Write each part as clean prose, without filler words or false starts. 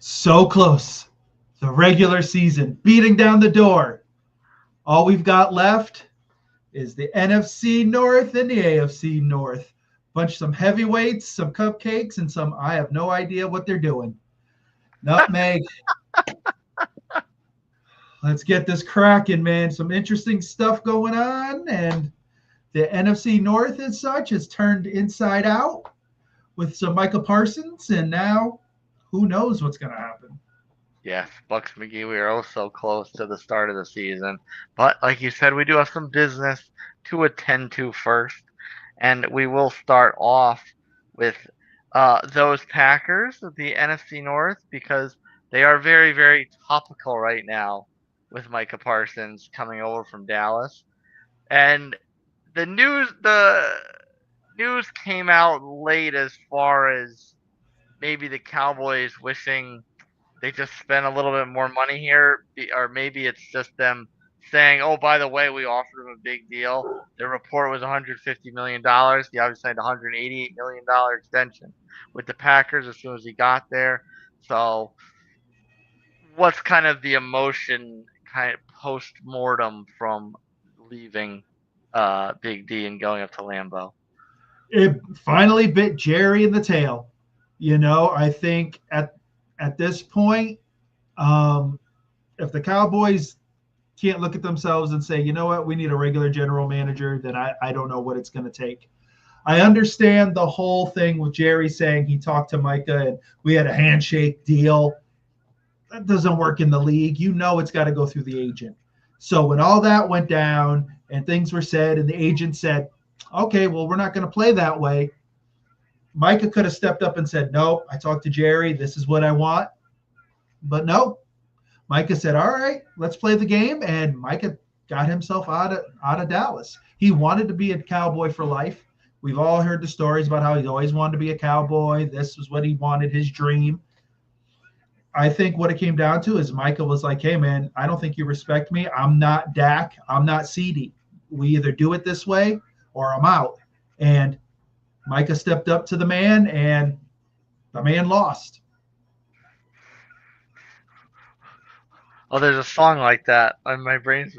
So close. The regular season beating down the door. All we've got left is the NFC North and the AFC North. Some heavyweights, some cupcakes, and some I have no idea what they're doing. Nutmeg. Let's get this cracking, man. Some interesting stuff going on, and the NFC North as such has turned inside out with some Micah Parsons, and now who knows what's going to happen. Yes, Bucks McGee, we are oh so close to the start of the season. But like you said, we do have some business to attend to first. And we will start off with those Packers of the NFC North because they are very, very topical right now with Micah Parsons coming over from Dallas. And the news came out late as far as maybe the Cowboys wishing they just spent a little bit more money here, or maybe it's just them saying, "Oh, by the way, we offered him a big deal." The report was $150 million. He obviously signed a $188 million extension with the Packers as soon as he got there. So, what's kind of the emotion, kind of post mortem from leaving Big D and going up to Lambeau? It finally bit Jerry in the tail. I think at this point, if the Cowboys can't look at themselves and say, you know what, we need a regular general manager, then I don't know what it's going to take. I understand the whole thing with Jerry saying he talked to Micah and we had a handshake deal. That doesn't work in the league. It's got to go through the agent. So when all that went down and things were said and the agent said, okay, well, we're not going to play that way, Micah could have stepped up and said, no, I talked to Jerry. This is what I want. But no, Micah said, all right, let's play the game. And Micah got himself out of Dallas. He wanted to be a Cowboy for life. We've all heard the stories about how he always wanted to be a Cowboy. This was what he wanted, his dream. I think what it came down to is Micah was like, hey, man, I don't think you respect me. I'm not Dak. I'm not CD. We either do it this way or I'm out. And Micah stepped up to the man, and the man lost. Oh, there's a song like that, and my brain's.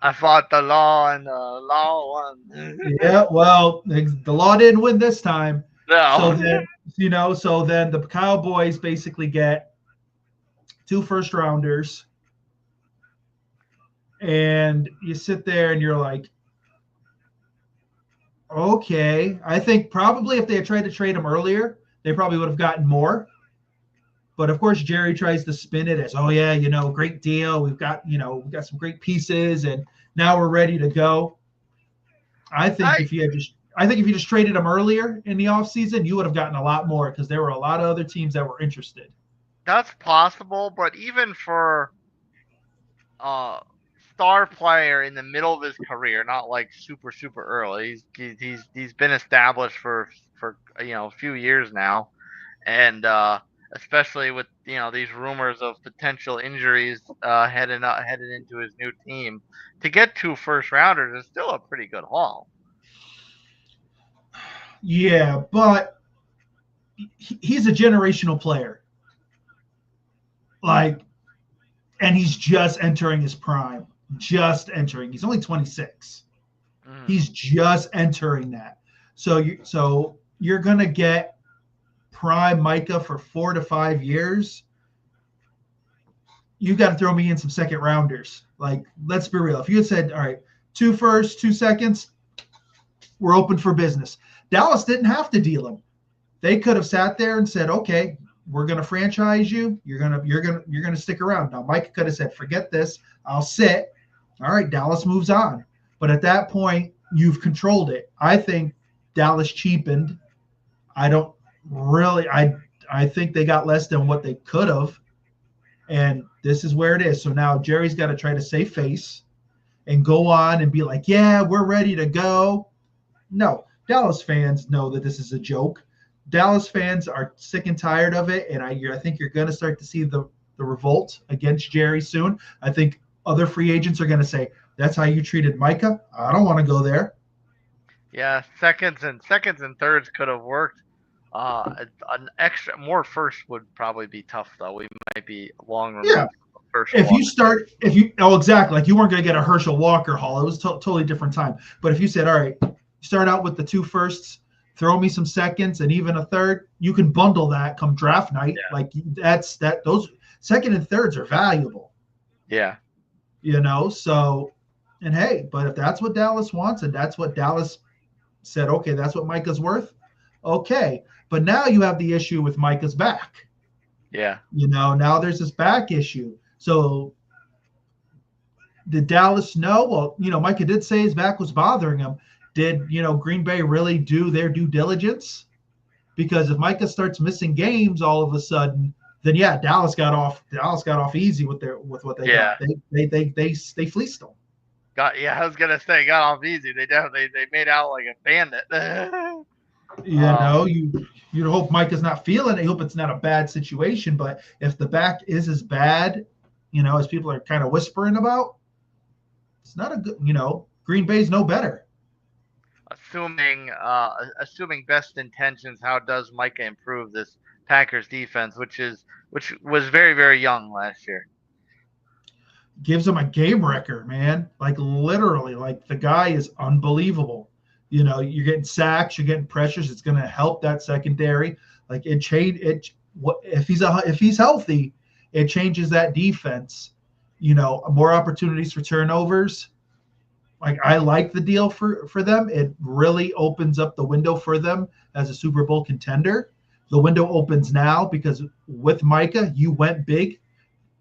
I fought the law, and the law won. Yeah, well, the law didn't win this time. No. So then the Cowboys basically get 2 first-rounders, and you sit there and you're like, okay. I think probably if they had tried to trade him earlier, they probably would have gotten more. But of course, Jerry tries to spin it as, oh yeah, great deal. We've got some great pieces, and now we're ready to go. I think if you just traded him earlier in the offseason, you would have gotten a lot more because there were a lot of other teams that were interested. That's possible, but even for star player in the middle of his career, not like super early. He's been established for a few years now, and especially with these rumors of potential injuries headed into his new team, to get 2 first rounders is still a pretty good haul. Yeah, but he's a generational player. And he's just entering his prime. Just entering. He's only 26. He's just entering that. So you're going to get prime Micah for 4 to 5 years. You got to throw me in some second rounders. Let's be real. If you had said, all right, 2 firsts, 2 seconds, we're open for business. Dallas didn't have to deal him. They could have sat there and said, okay, we're going to franchise you. You're going to stick around. Now, Mike could have said, forget this. I'll sit. All right, Dallas moves on. But at that point, you've controlled it. I think Dallas cheapened. I think they got less than what they could have. And this is where it is. So now Jerry's got to try to save face and go on and be like, yeah, we're ready to go. No, Dallas fans know that this is a joke. Dallas fans are sick and tired of it, and I think you're going to start to see the revolt against Jerry soon. I think other free agents are going to say, that's how you treated Micah? I don't want to go there. Yeah, seconds and thirds could have worked An extra more first would probably be tough though. We might be long removed Yeah. from first. Exactly, like you weren't going to get a Herschel Walker haul. It was totally different time. But if you said, all right, start out with the 2 firsts, throw me some seconds and even a third, you can bundle that come draft night. Yeah. Like those second and thirds are valuable. Yeah. So, and hey, but if that's what Dallas wants and that's what Dallas said, okay, that's what Micah's worth. Okay. But now you have the issue with Micah's back. Yeah. Now there's this back issue. So did Dallas know? Well, Micah did say his back was bothering him. Did, Green Bay really do their due diligence? Because if Micah starts missing games all of a sudden, then yeah, Dallas got off easy with what they got. They fleeced them. I was gonna say got off easy. They made out like a bandit. You hope Micah's not feeling it. You hope it's not a bad situation. But if the back is as bad, as people are kind of whispering about, it's not a good. Green Bay's no better. Assuming best intentions, how does Micah improve this Packers defense, which was very, very young last year? Gives him a game record, man. Like literally, like the guy is unbelievable. You're getting sacks, you're getting pressures. It's going to help that secondary. Like if he's healthy, it changes that defense. More opportunities for turnovers. Like I like the deal for them. It really opens up the window for them as a Super Bowl contender. The window opens now because with Micah, you went big.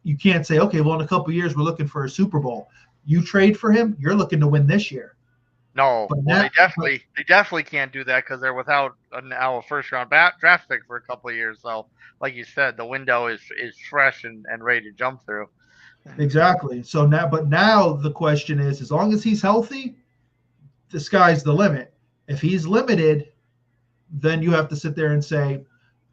You can't say, okay, well, in a couple of years, we're looking for a Super Bowl. You trade for him, you're looking to win this year. No, they definitely can't do that because they're without a first-round draft pick for a couple of years. So, like you said, the window is fresh and ready to jump through. Exactly. So now the question is, as long as he's healthy, the sky's the limit. If he's limited, then you have to sit there and say,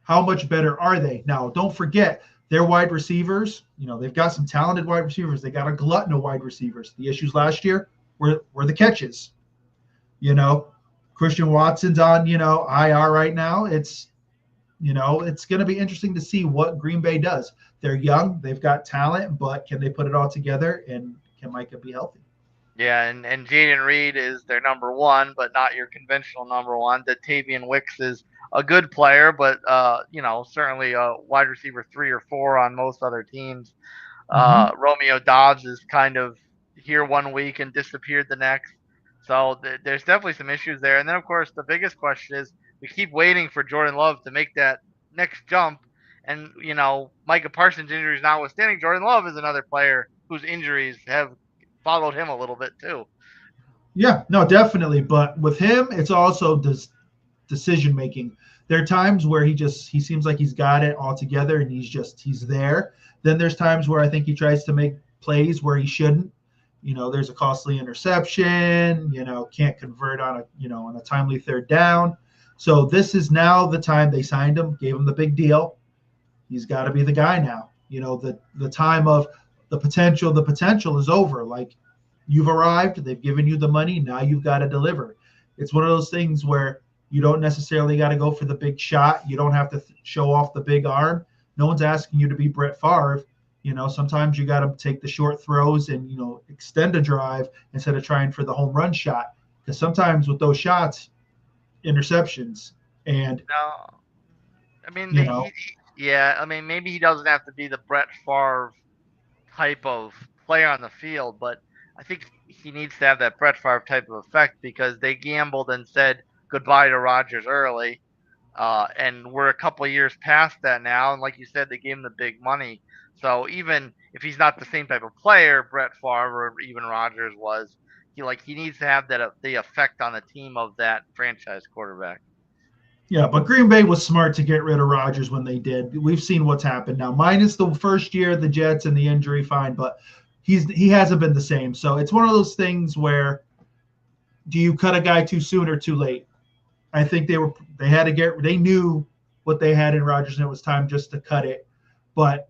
how much better are they? Now, don't forget, their wide receivers, they've got some talented wide receivers. They got a glutton of wide receivers. The issues last year were the catches. Christian Watson's on, IR right now. It's going to be interesting to see what Green Bay does. They're young, they've got talent, but can they put it all together and can Micah be healthy? Yeah, and Jaden Reed is their number one, but not your conventional number one. Datavian Wicks is a good player, but certainly a wide receiver 3 or 4 on most other teams. Romeo Doubs is kind of here one week and disappeared the next. So there's definitely some issues there. And then, of course, the biggest question is we keep waiting for Jordan Love to make that next jump. And, Micah Parsons' injuries notwithstanding, Jordan Love is another player whose injuries have followed him a little bit too. Yeah, no, definitely. But with him, it's also decision making. There are times where he seems like he's got it all together and he's there. Then there's times where I think he tries to make plays where he shouldn't. There's a costly interception, can't convert on a timely third down. So this is now the time they signed him, gave him the big deal. He's got to be the guy now. The time of the potential is over. Like you've arrived, they've given you the money, now you've got to deliver. It's one of those things where you don't necessarily got to go for the big shot. You don't have to show off the big arm. No one's asking you to be Brett Favre. Sometimes you got to take the short throws and, extend a drive instead of trying for the home run shot. Because sometimes with those shots, interceptions and maybe he doesn't have to be the Brett Favre type of player on the field, but I think he needs to have that Brett Favre type of effect because they gambled and said goodbye to Rodgers early, and we're a couple of years past that now, and like you said, they gave him the big money. So even if he's not the same type of player Brett Favre or even Rodgers was, he needs to have the effect on the team of that franchise quarterback. Yeah, but Green Bay was smart to get rid of Rodgers when they did. We've seen what's happened now. Minus the first year, the Jets and the injury, fine, but he hasn't been the same. So it's one of those things where do you cut a guy too soon or too late? I think they knew what they had in Rodgers and it was time just to cut it. But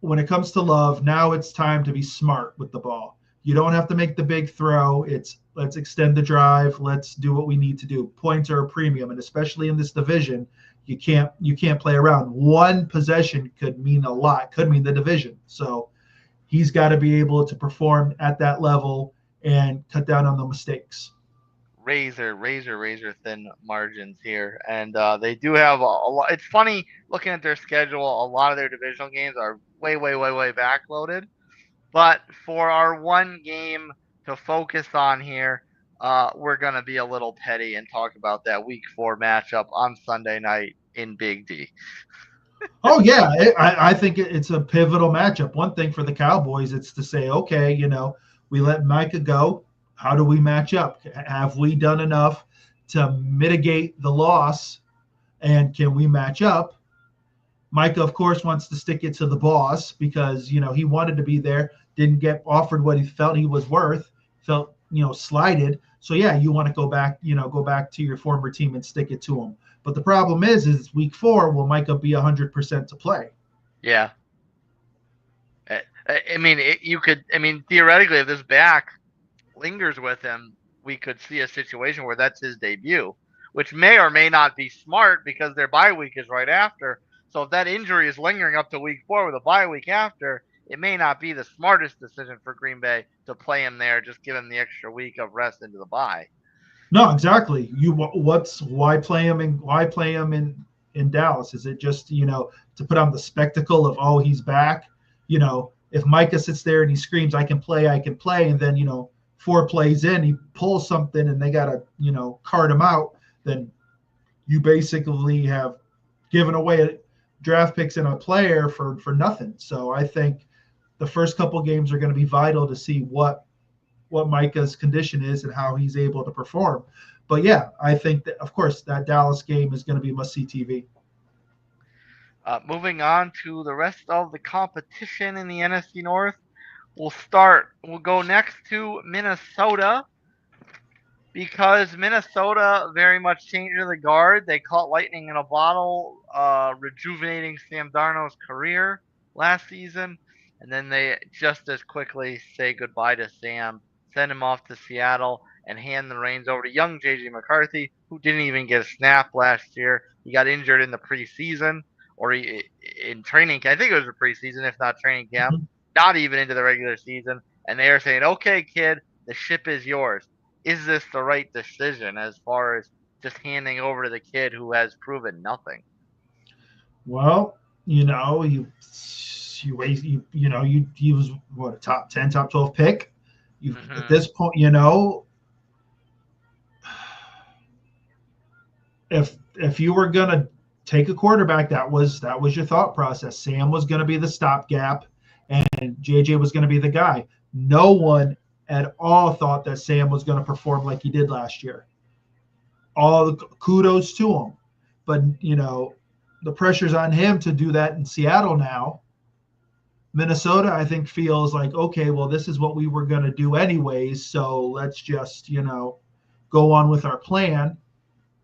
when it comes to Love, now it's time to be smart with the ball. You don't have to make the big throw. It's let's extend the drive. Let's do what we need to do. Points are a premium, and especially in this division, You can't play around. One possession could mean a lot, could mean the division. So he's got to be able to perform at that level and cut down on the mistakes. Razor thin margins here, and they do have a lot. It's funny looking at their schedule. A lot of their divisional games are way backloaded. But for our one game to focus on here, we're gonna be a little petty and talk about that Week 4 matchup on Sunday night in Big D. Oh yeah, I think it's a pivotal matchup. One thing for the Cowboys, it's to say, okay, we let Micah go. How do we match up? Have we done enough to mitigate the loss? And can we match up? Micah, of course, wants to stick it to the boss because, he wanted to be there, didn't get offered what he felt he was worth, felt, slighted. So, yeah, you want to go back to your former team and stick it to him. But the problem is Week 4, will Micah be 100% to play? Yeah. I mean, theoretically, if this back lingers with him, we could see a situation where that's his debut, which may or may not be smart because their bye week is right after. So if that injury is lingering up to Week 4 with a bye week after, it may not be the smartest decision for Green Bay to play him there, just give him the extra week of rest into the bye. No, exactly. Why play him in Dallas? Is it just to put on the spectacle of, oh, he's back? If Micah sits there and he screams, I can play, and then 4 plays in, he pulls something and they gotta cart him out, then you basically have given away draft picks and a player for nothing. So I think the first couple games are going to be vital to see what Micah's condition is and how he's able to perform. But yeah, I think that, of course, that Dallas game is going to be must-see TV. Moving on to the rest of the competition in the NFC North, we'll go next to Minnesota, because Minnesota very much changed the guard. They caught lightning in a bottle, rejuvenating Sam Darnold's career last season, and then they just as quickly say goodbye to Sam, send him off to Seattle, and hand the reins over to young JJ McCarthy, who didn't even get a snap last year. He got injured in the preseason, or in training camp. I think it was the preseason, if not training camp, not even into the regular season. And they are saying, okay, kid, the ship is yours. Is this the right decision as far as just handing over to the kid who has proven nothing? Well, he was what, a top 10, top 12 pick. At this point, if you were gonna take a quarterback, that was your thought process. Sam was gonna be the stopgap, and JJ was gonna be the guy. No one at all thought that Sam was going to perform like he did last year. All the kudos to him. But, the pressure's on him to do that in Seattle now. Minnesota, I think, feels like, okay, well, this is what we were going to do anyways, so let's just, go on with our plan.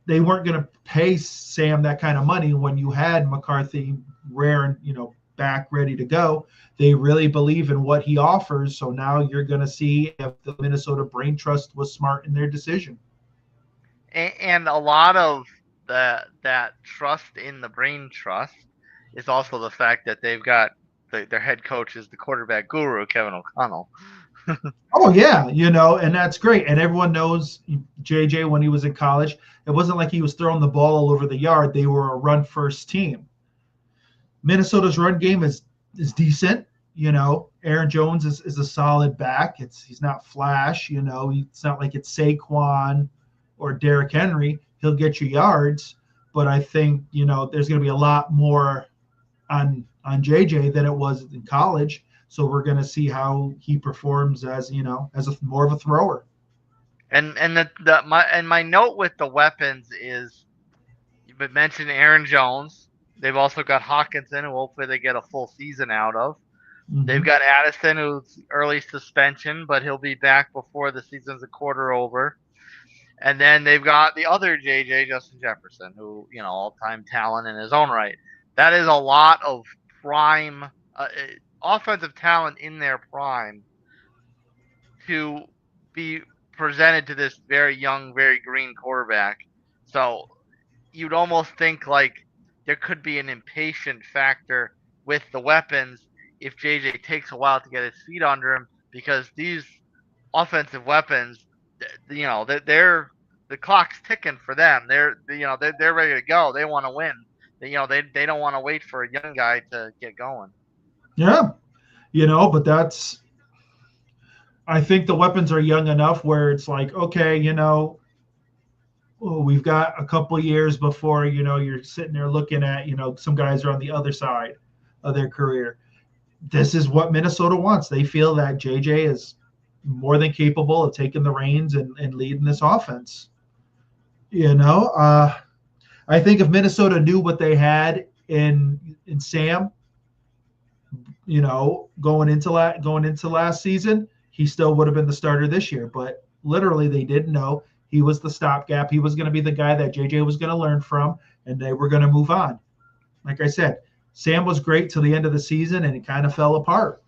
They weren't going to pay Sam that kind of money when you had McCarthy rare and, back ready to go. They really believe in what he offers. So now you're going to see if the Minnesota brain trust was smart in their decision. And a lot of that trust in the brain trust is also the fact that they've got their head coach is the quarterback guru, Kevin O'Connell. Oh yeah, and that's great. And everyone knows JJ when he was in college. It wasn't like he was throwing the ball all over the yard. They were a run first team. Minnesota's run game is decent. Aaron Jones is a solid back. He's not flash. It's not like it's Saquon or Derrick Henry. He'll get you yards, but I think there's going to be a lot more on JJ than it was in college. So we're going to see how he performs as more of a thrower. And my note with the weapons is, you mentioned Aaron Jones. They've also got Hawkinson, who hopefully they get a full season out of. Mm-hmm. They've got Addison, who's early suspension, but he'll be back before the season's a quarter over. And then they've got the other JJ, Justin Jefferson, who, all-time talent in his own right. That is a lot of prime offensive talent in their prime to be presented to this very young, very green quarterback. So you'd almost think like there could be an impatient factor with the weapons if JJ takes a while to get his feet under him, because these offensive weapons, they're the clock's ticking for them. They're ready to go. They want to win. They don't want to wait for a young guy to get going. Yeah, but I think the weapons are young enough where it's like, okay, we've got a couple years before, you're sitting there looking at, some guys are on the other side of their career. This is what Minnesota wants. They feel that JJ is more than capable of taking the reins and leading this offense. I think if Minnesota knew what they had in Sam, going into last season, he still would have been the starter this year. But literally, they didn't know. He was the stopgap. He was going to be the guy that JJ was going to learn from, and they were going to move on. Like I said, Sam was great till the end of the season, and it kind of fell apart.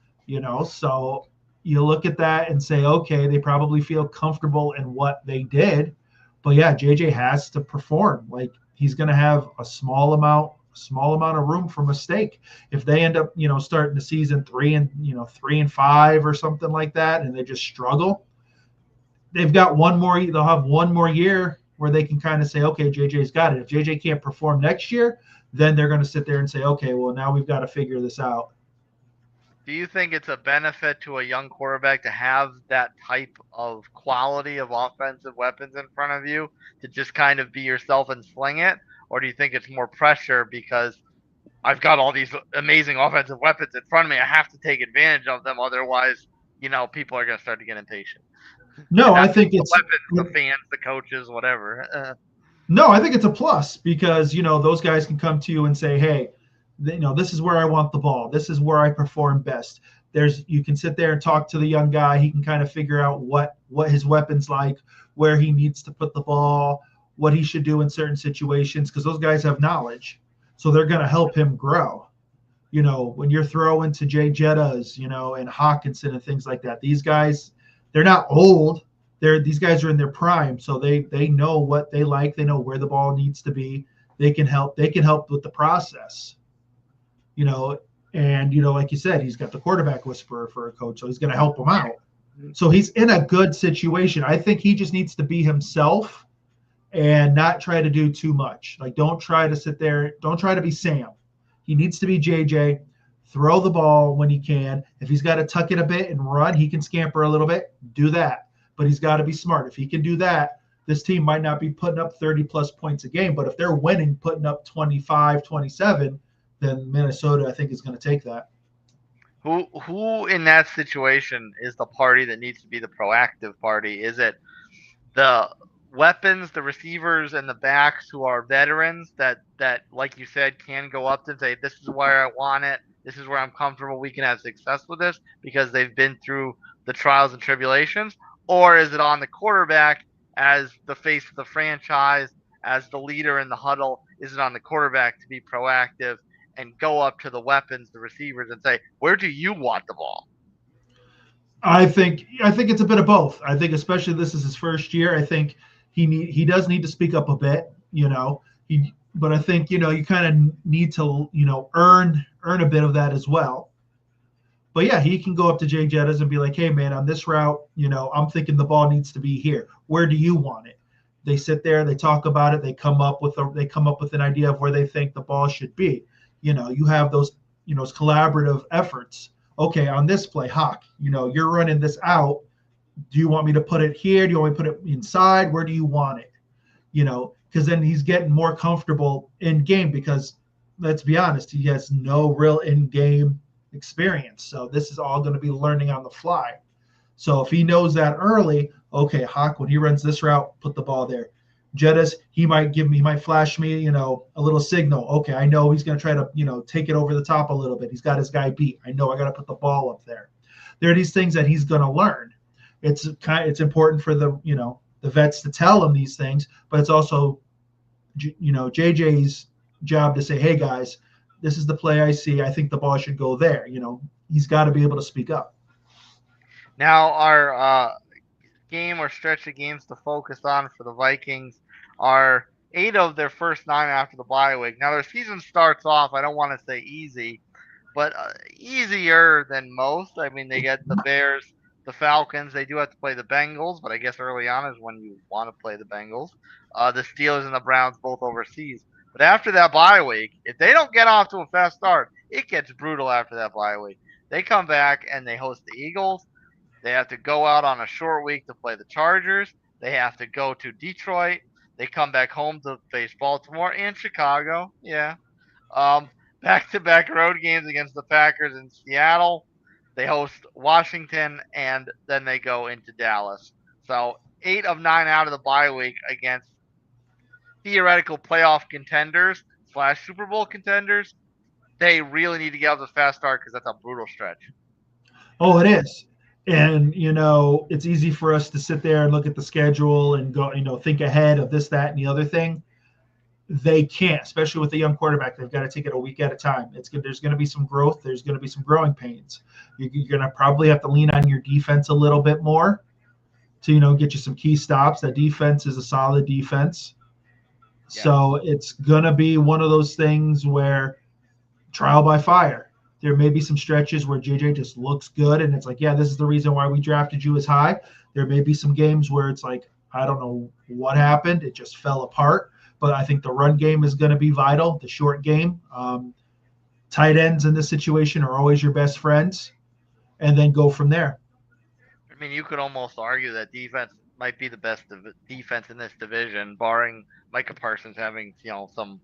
So you look at that and say, okay, they probably feel comfortable in what they did. But yeah, JJ has to perform. Like, he's going to have a small amount of room for mistake. If they end up, starting the season 3-5 or something like that, and they just struggle, they'll have one more year where they can kind of say, okay, JJ's got it. If JJ can't perform next year, then they're going to sit there and say, okay, well, now we've got to figure this out. Do you think it's a benefit to a young quarterback to have that type of quality of offensive weapons in front of you to just kind of be yourself and sling it? Or do you think it's more pressure because I've got all these amazing offensive weapons in front of me, I have to take advantage of them, otherwise, people are going to start to get impatient? No, I think it's the fans, the coaches, whatever. No, I think it's a plus because, those guys can come to you and say, hey, this is where I want the ball. This is where I perform best. You can sit there and talk to the young guy. He can kind of figure out what his weapon's like, where he needs to put the ball, what he should do in certain situations, because those guys have knowledge. So they're going to help him grow. When you're throwing to Jay Jettas, and Hawkinson and things like that, these guys, they're not old. These guys are in their prime, so they know what they like. They know where the ball needs to be. They can help with the process. And like you said, he's got the quarterback whisperer for a coach, so he's going to help him out. So he's in a good situation. I think he just needs to be himself and not try to do too much. Like, don't try to sit there. Don't try to be Sam. He needs to be JJ. Throw the ball when he can. If he's got to tuck it a bit and run, he can scamper a little bit. Do that. But he's got to be smart. If he can do that, this team might not be putting up 30-plus points a game. But if they're winning, putting up 25, 27, then Minnesota, I think, is going to take that. Who in that situation is the party that needs to be the proactive party? Is it the weapons, the receivers, and the backs who are veterans that like you said, can go up and say, this is where I want it, this is where I'm comfortable, we can have success with this because they've been through the trials and tribulations? Or is it on the quarterback as the face of the franchise, as the leader in the huddle? Is it on the quarterback to be proactive and go up to the weapons, the receivers, and say, where do you want the ball? I think it's a bit of both. I think especially this is his first year. I think he does need to speak up a bit, but I think, you kind of need to, earn a bit of that as well. But yeah, he can go up to Jay Jettas and be like, hey man, on this route, I'm thinking the ball needs to be here. Where do you want it? They sit there, they talk about it, they come up with an idea of where they think the ball should be. You have those collaborative efforts. Okay, on this play, Hawk, you're running this out. Do you want me to put it here? Do you want me to put it inside? Where do you want it? Because then he's getting more comfortable in game because, let's be honest, he has no real in-game experience. So this is all going to be learning on the fly. So if he knows that early, okay, Hawk, when he runs this route, put the ball there. Jettas, he might flash me, a little signal. Okay, I know he's going to try to, take it over the top a little bit. He's got his guy beat. I know I got to put the ball up there. There are these things that he's going to learn. It's important for the vets to tell him these things, but it's also, JJ's job to say, hey guys, this is the play I see. I think the ball should go there. He's got to be able to speak up. Now, our game or stretch of games to focus on for the Vikings are 8 of their first 9 after the bye week. Now their season starts off, I don't want to say easy, but easier than most. I mean, they get the Bears, the Falcons. They do have to play the Bengals, but I guess early on is when you want to play the Bengals. The Steelers and the Browns both overseas. But after that bye week, if they don't get off to a fast start, it gets brutal after that bye week. They come back and they host the Eagles. They have to go out on a short week to play the Chargers. They have to go to Detroit. They come back home to face Baltimore and Chicago. Yeah. Um, Back-to-back road games against the Packers in Seattle. They host Washington, and then they go into Dallas. So 8 of 9 out of the bye week against theoretical playoff contenders / Super Bowl contenders. They really need to get off the fast start because that's a brutal stretch. Oh, it is. And, it's easy for us to sit there and look at the schedule and go, think ahead of this, that, and the other thing. They can't, especially with a young quarterback. They've got to take it a week at a time. There's going to be some growth. There's going to be some growing pains. You're going to probably have to lean on your defense a little bit more to, get you some key stops. That defense is a solid defense. Yeah. So it's going to be one of those things where trial by fire. There may be some stretches where JJ just looks good, and it's like, yeah, this is the reason why we drafted you as high. There may be some games where it's like, I don't know what happened. It just fell apart. But I think the run game is going to be vital, the short game. Tight ends in this situation are always your best friends, and then go from there. I mean, you could almost argue that defense might be the best defense in this division, barring Micah Parsons having, some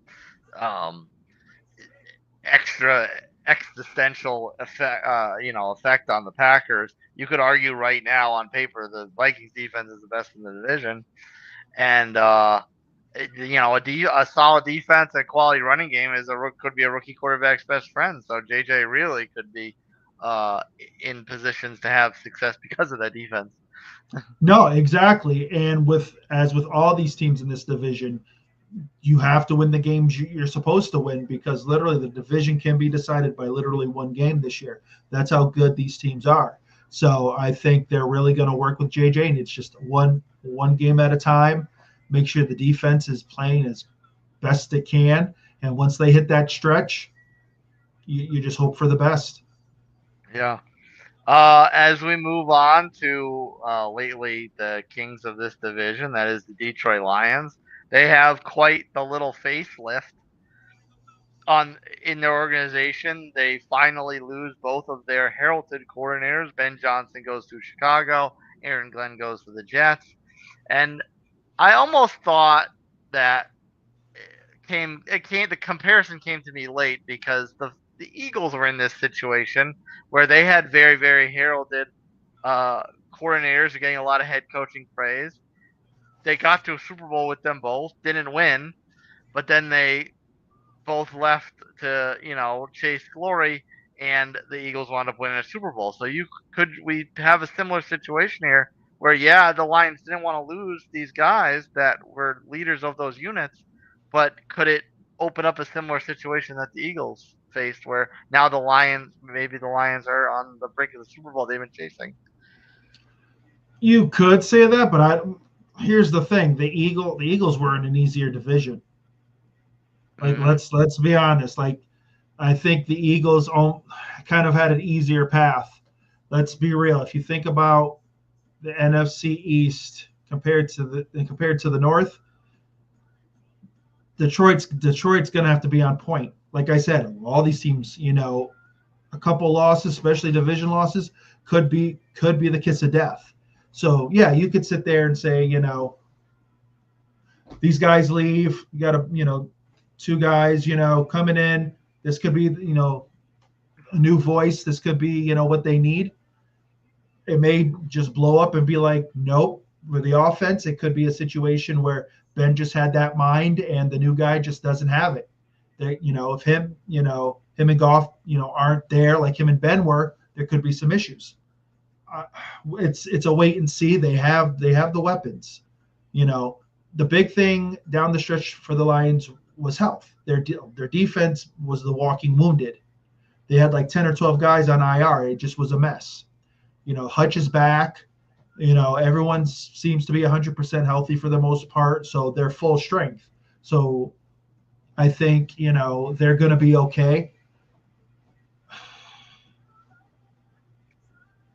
extra existential effect on the Packers. You could argue right now on paper the Vikings defense is the best in the division, and a solid defense and quality running game could be a rookie quarterback's best friend. So JJ really could be in positions to have success because of that defense. No, exactly. And with all these teams in this division, you have to win the games you're supposed to win, because literally the division can be decided by literally one game this year. That's how good these teams are. So I think they're really going to work with JJ, and it's just one game at a time. Make sure the defense is playing as best it can. And once they hit that stretch, you just hope for the best. Yeah. As we move on to lately the kings of this division, that is the Detroit Lions. They have quite the little facelift in their organization. They finally lose both of their heralded coordinators. Ben Johnson goes to Chicago. Aaron Glenn goes to the Jets. And I almost thought that the comparison came to me late, because the Eagles were in this situation where they had very, very heralded coordinators getting a lot of head coaching praise. They got to a Super Bowl with them both, didn't win, but then they both left to, chase glory, and the Eagles wound up winning a Super Bowl. So we have a similar situation here where, yeah, the Lions didn't want to lose these guys that were leaders of those units, but could it open up a similar situation that the Eagles faced, where now maybe the Lions are on the brink of the Super Bowl they've been chasing? You could say that, but here's the thing: the Eagles were in an easier division. Like, let's be honest. Like, I think the Eagles kind of had an easier path. Let's be real. If you think about the NFC East compared to the North, Detroit's going to have to be on point. Like I said, all these teams, a couple losses, especially division losses, could be the kiss of death. So yeah, you could sit there and say, these guys leave. You got to, two guys, coming in. This could be, a new voice. This could be, what they need. It may just blow up and be like, nope. With the offense, it could be a situation where Ben just had that mind and the new guy just doesn't have it. That, if him and Goff, aren't there like him and Ben were, there could be some issues. It's a wait and see. They have the weapons. The big thing down the stretch for the Lions was health. Their defense was the walking wounded. They had like 10 or 12 guys on IR. It just was a mess. Hutch is back. Everyone seems to be 100% healthy for the most part, so they're full strength. So I think, they're going to be okay.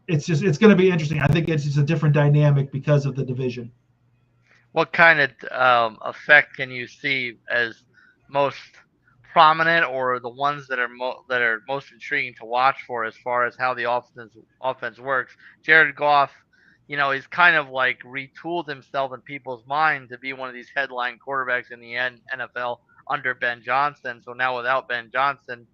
It's going to be interesting. I think it's just a different dynamic because of the division. What kind of effect can you see as most prominent, or the ones that are most intriguing to watch for as far as how the offense works? Jared Goff, he's kind of like retooled himself in people's mind to be one of these headline quarterbacks in the NFL under Ben Johnson. So now without Ben Johnson,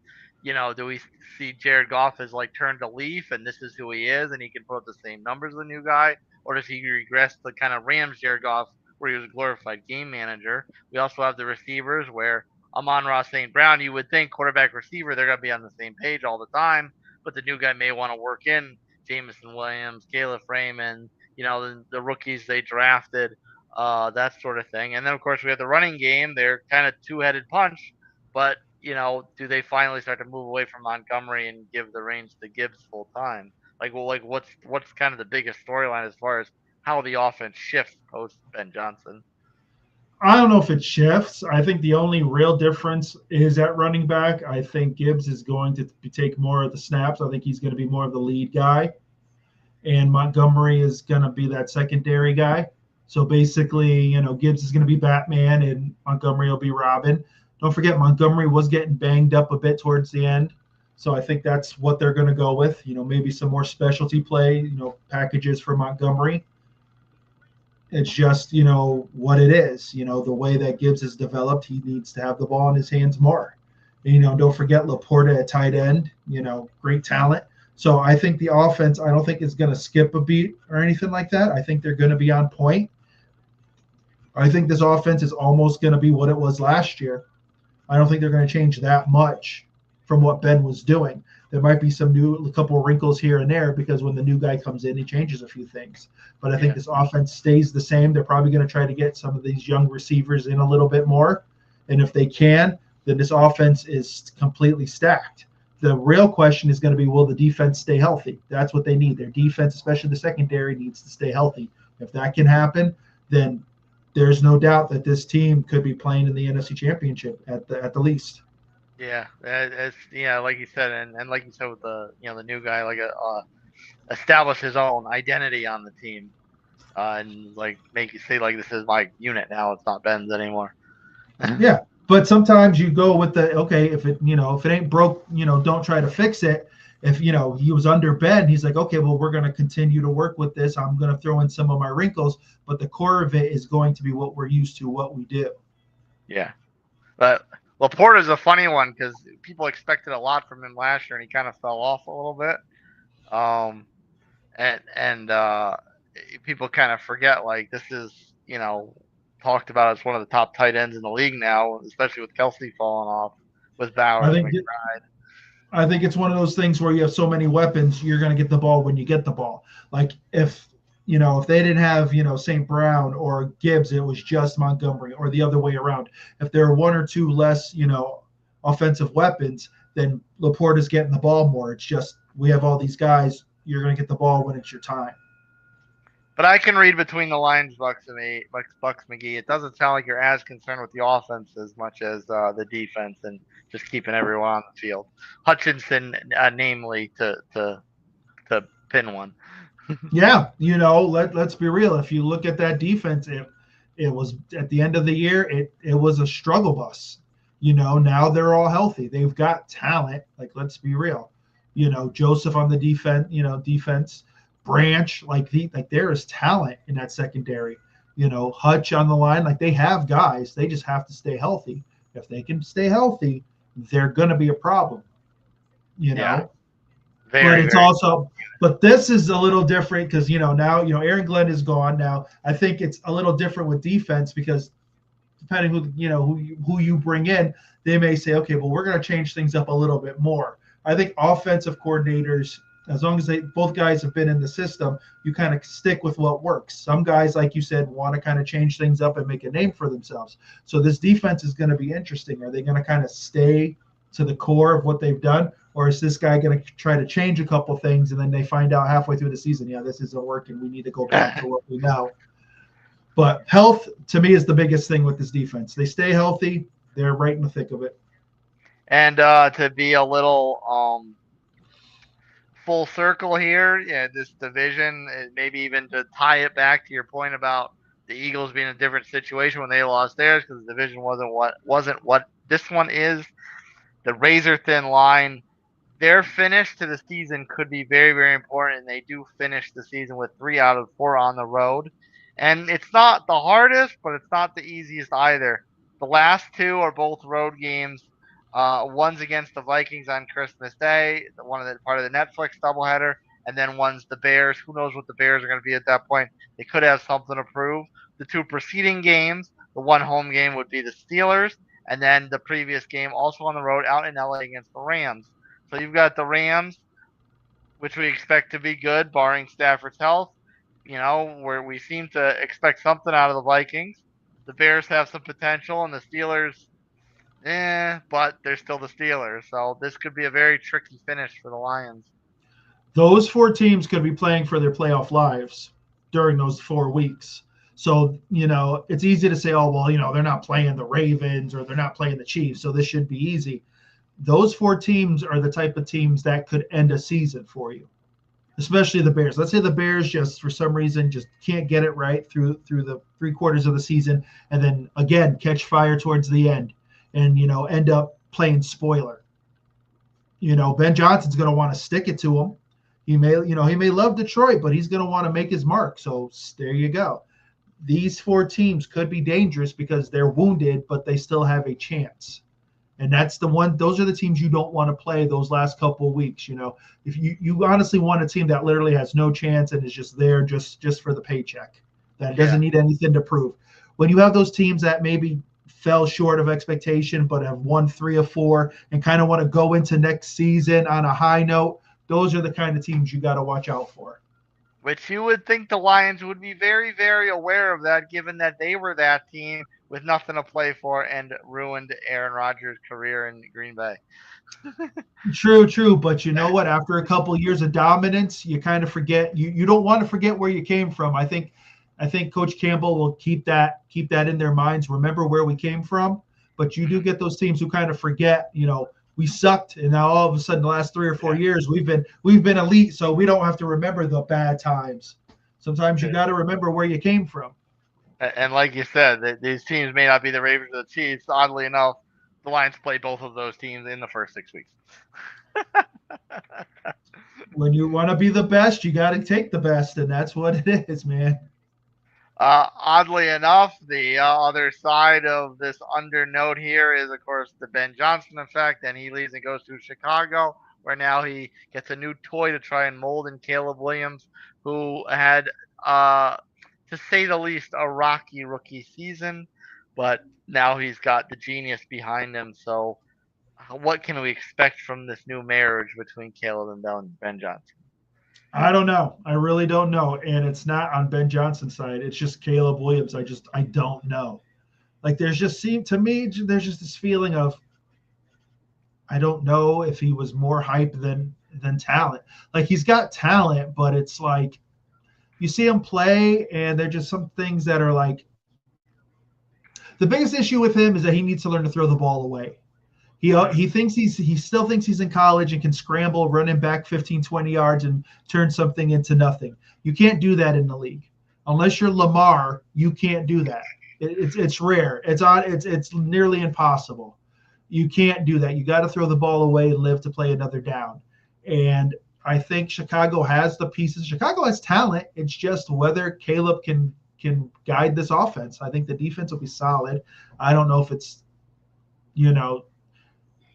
do we see Jared Goff as like turned a leaf and this is who he is and he can put up the same numbers as the new guy? Or does he regress to kind of Rams Jared Goff where he was a glorified game manager? We also have the receivers where Amon-Ra St. Brown, you would think quarterback receiver, they're going to be on the same page all the time, but the new guy may want to work in Jameson Williams, Caleb Raymond, the rookies they drafted, that sort of thing. And then, of course, we have the running game. They're kind of two-headed punch, but do they finally start to move away from Montgomery and give the reins to Gibbs full time? What's kind of the biggest storyline as far as how the offense shifts post Ben Johnson? I don't know if it shifts. I think the only real difference is at running back. I think Gibbs is going to take more of the snaps. I think he's going to be more of the lead guy. And Montgomery is going to be that secondary guy. So basically, Gibbs is going to be Batman and Montgomery will be Robin. Don't forget, Montgomery was getting banged up a bit towards the end. So I think that's what they're going to go with. Maybe some more specialty play, packages for Montgomery. It's just, what it is. The way that Gibbs has developed, he needs to have the ball in his hands more. And, don't forget Laporta at tight end, great talent. So I think the offense, I don't think is going to skip a beat or anything like that. I think they're going to be on point. I think this offense is almost going to be what it was last year. I don't think they're going to change that much from what Ben was doing. There might be a couple of wrinkles here and there because when the new guy comes in, he changes a few things. But I think this offense stays the same. They're probably going to try to get some of these young receivers in a little bit more. And if they can, then this offense is completely stacked. The real question is going to be, will the defense stay healthy? That's what they need. Their defense, especially the secondary, needs to stay healthy. If that can happen, then there's no doubt that this team could be playing in the NFC Championship at the least. Yeah, like you said, and like you said with the the new guy, establish his own identity on the team, and make you say this is my unit now. It's not Ben's anymore. Yeah, but sometimes you go with if it ain't broke, don't try to fix it. If he was under Ben, he's like, okay, well, we're going to continue to work with this. I'm going to throw in some of my wrinkles, but the core of it is going to be what we're used to, what we do. Yeah, but Laporta's a funny one because people expected a lot from him last year, and he kind of fell off a little bit. And people kind of forget this is talked about as one of the top tight ends in the league now, especially with Kelsey falling off with Bowers and McBride. I think it's one of those things where you have so many weapons, you're going to get the ball when you get the ball. If they didn't have, St. Brown or Gibbs, it was just Montgomery, or the other way around. If there are one or two less, offensive weapons, then Laporta's getting the ball more. It's just we have all these guys. You're going to get the ball when it's your time. But I can read between the lines, Bucks McGee. It doesn't sound like you're as concerned with the offense as much as the defense and just keeping everyone on the field. Hutchinson, namely, to pin one. Yeah, let's be real. If you look at that defense, it was at the end of the year, it was a struggle bus. Now they're all healthy. They've got talent. Let's be real. Joseph on the defense, Branch, there is talent in that secondary. Hutch on the line, they have guys. They just have to stay healthy. If they can stay healthy, they're going to be a problem. Yeah. But this is a little different because now Aaron Glenn is gone. Now I think it's a little different with defense because depending who you bring in, they may say, okay, well, we're going to change things up a little bit more. I think offensive coordinators, as long as both guys have been in the system, you kind of stick with what works. Some guys, like you said, want to kind of change things up and make a name for themselves. So this defense is going to be interesting. Are they going to kind of stay to the core of what they've done? Or is this guy going to try to change a couple things and then they find out halfway through the season, this isn't working. We need to go back to what we know. But health, to me, is the biggest thing with this defense. They stay healthy, they're right in the thick of it. And to be a little full circle here, yeah, this division, maybe even to tie it back to your point about the Eagles being in a different situation when they lost theirs because the division wasn't what this one is. The razor thin line, their finish to the season could be very, very important. And they do finish the season with 3 out of 4 on the road. And it's not the hardest, but it's not the easiest either. The last 2 are both road games. One's against the Vikings on Christmas Day, one of the part of the Netflix doubleheader, and then one's the Bears. Who knows what the Bears are going to be at that point? They could have something to prove. The 2 preceding games, the one home game would be the Steelers, and then the previous game also on the road out in LA against the Rams. So you've got the Rams, which we expect to be good, barring Stafford's health. Where we seem to expect something out of the Vikings. The Bears have some potential, and the Steelers, but they're still the Steelers. So this could be a very tricky finish for the Lions. Those 4 teams could be playing for their playoff lives during those 4 weeks. So, it's easy to say, oh, well, they're not playing the Ravens or they're not playing the Chiefs, so this should be easy. Those 4 teams are the type of teams that could end a season for you, especially the Bears. Let's say the Bears just, for some reason, just can't get it right through the 3 quarters of the season, and then, again, catch fire towards the end and, end up playing spoiler. Ben Johnson's going to want to stick it to him. He may love Detroit, but he's going to want to make his mark. So there you go. These 4 teams could be dangerous because they're wounded, but they still have a chance. And that's the one. Those are the teams you don't want to play those last couple of weeks. If you honestly want a team that literally has no chance and is just there just for the paycheck, that doesn't need anything to prove. When you have those teams that maybe fell short of expectation but have won 3 of 4 and kind of want to go into next season on a high note, those are the kind of teams you got to watch out for. Which you would think the Lions would be very, very aware of that, given that they were that team with nothing to play for and ruined Aaron Rodgers' career in Green Bay. True. But you know what? After a couple of years of dominance, you kind of forget. You don't want to forget where you came from. I think Coach Campbell will keep that in their minds. Remember where we came from. But you do get those teams who kind of forget. We sucked, and now all of a sudden, the last 3 or 4 years, we've been elite. So we don't have to remember the bad times. Sometimes you got to remember where you came from. And like you said, these teams may not be the Ravens or the Chiefs. Oddly enough, the Lions play both of those teams in the first 6 weeks. When you want to be the best, you got to take the best, and that's what it is, man. Oddly enough, the other side of this undernote here is, of course, the Ben Johnson effect, and he leaves and goes to Chicago, where now he gets a new toy to try and mold in Caleb Williams, who had, to say the least, a rocky rookie season, but now he's got the genius behind him. So what can we expect from this new marriage between Caleb and Ben Johnson? I don't know. I really don't know. And it's not on Ben Johnson's side. It's just Caleb Williams. I don't know. Like there's just this feeling of, I don't know if he was more hype than talent. Like he's got talent, but it's like you see him play and there's just some things that are like, the biggest issue with him is that he needs to learn to throw the ball away. He still thinks he's in college and can scramble, running back 15, 20 yards and turn something into nothing. You can't do that in the league. Unless you're Lamar, you can't do that. It's rare. It's nearly impossible. You can't do that. You got to throw the ball away and live to play another down. And I think Chicago has the pieces. Chicago has talent. It's just whether Caleb can guide this offense. I think the defense will be solid. I don't know if it's,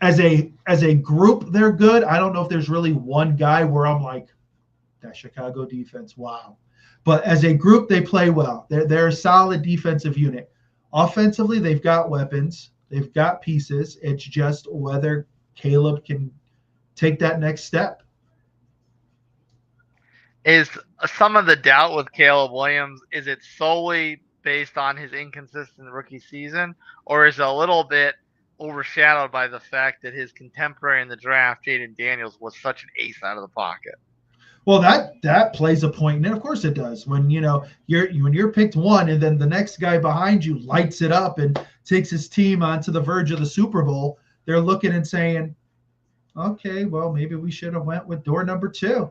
as a group, they're good. I don't know if there's really one guy where I'm like, that Chicago defense, wow. But as a group, they play well. They're a solid defensive unit. Offensively, they've got weapons. They've got pieces. It's just whether Caleb can take that next step. Is some of the doubt with Caleb Williams, is it solely based on his inconsistent rookie season, or is it a little bit overshadowed by the fact that his contemporary in the draft, Jaden Daniels, was such an ace out of the pocket? Well, that plays a point, and of course it does. When you're picked one, and then the next guy behind you lights it up and takes his team onto the verge of the Super Bowl, they're looking and saying, "Okay, well maybe we should have went with door number 2."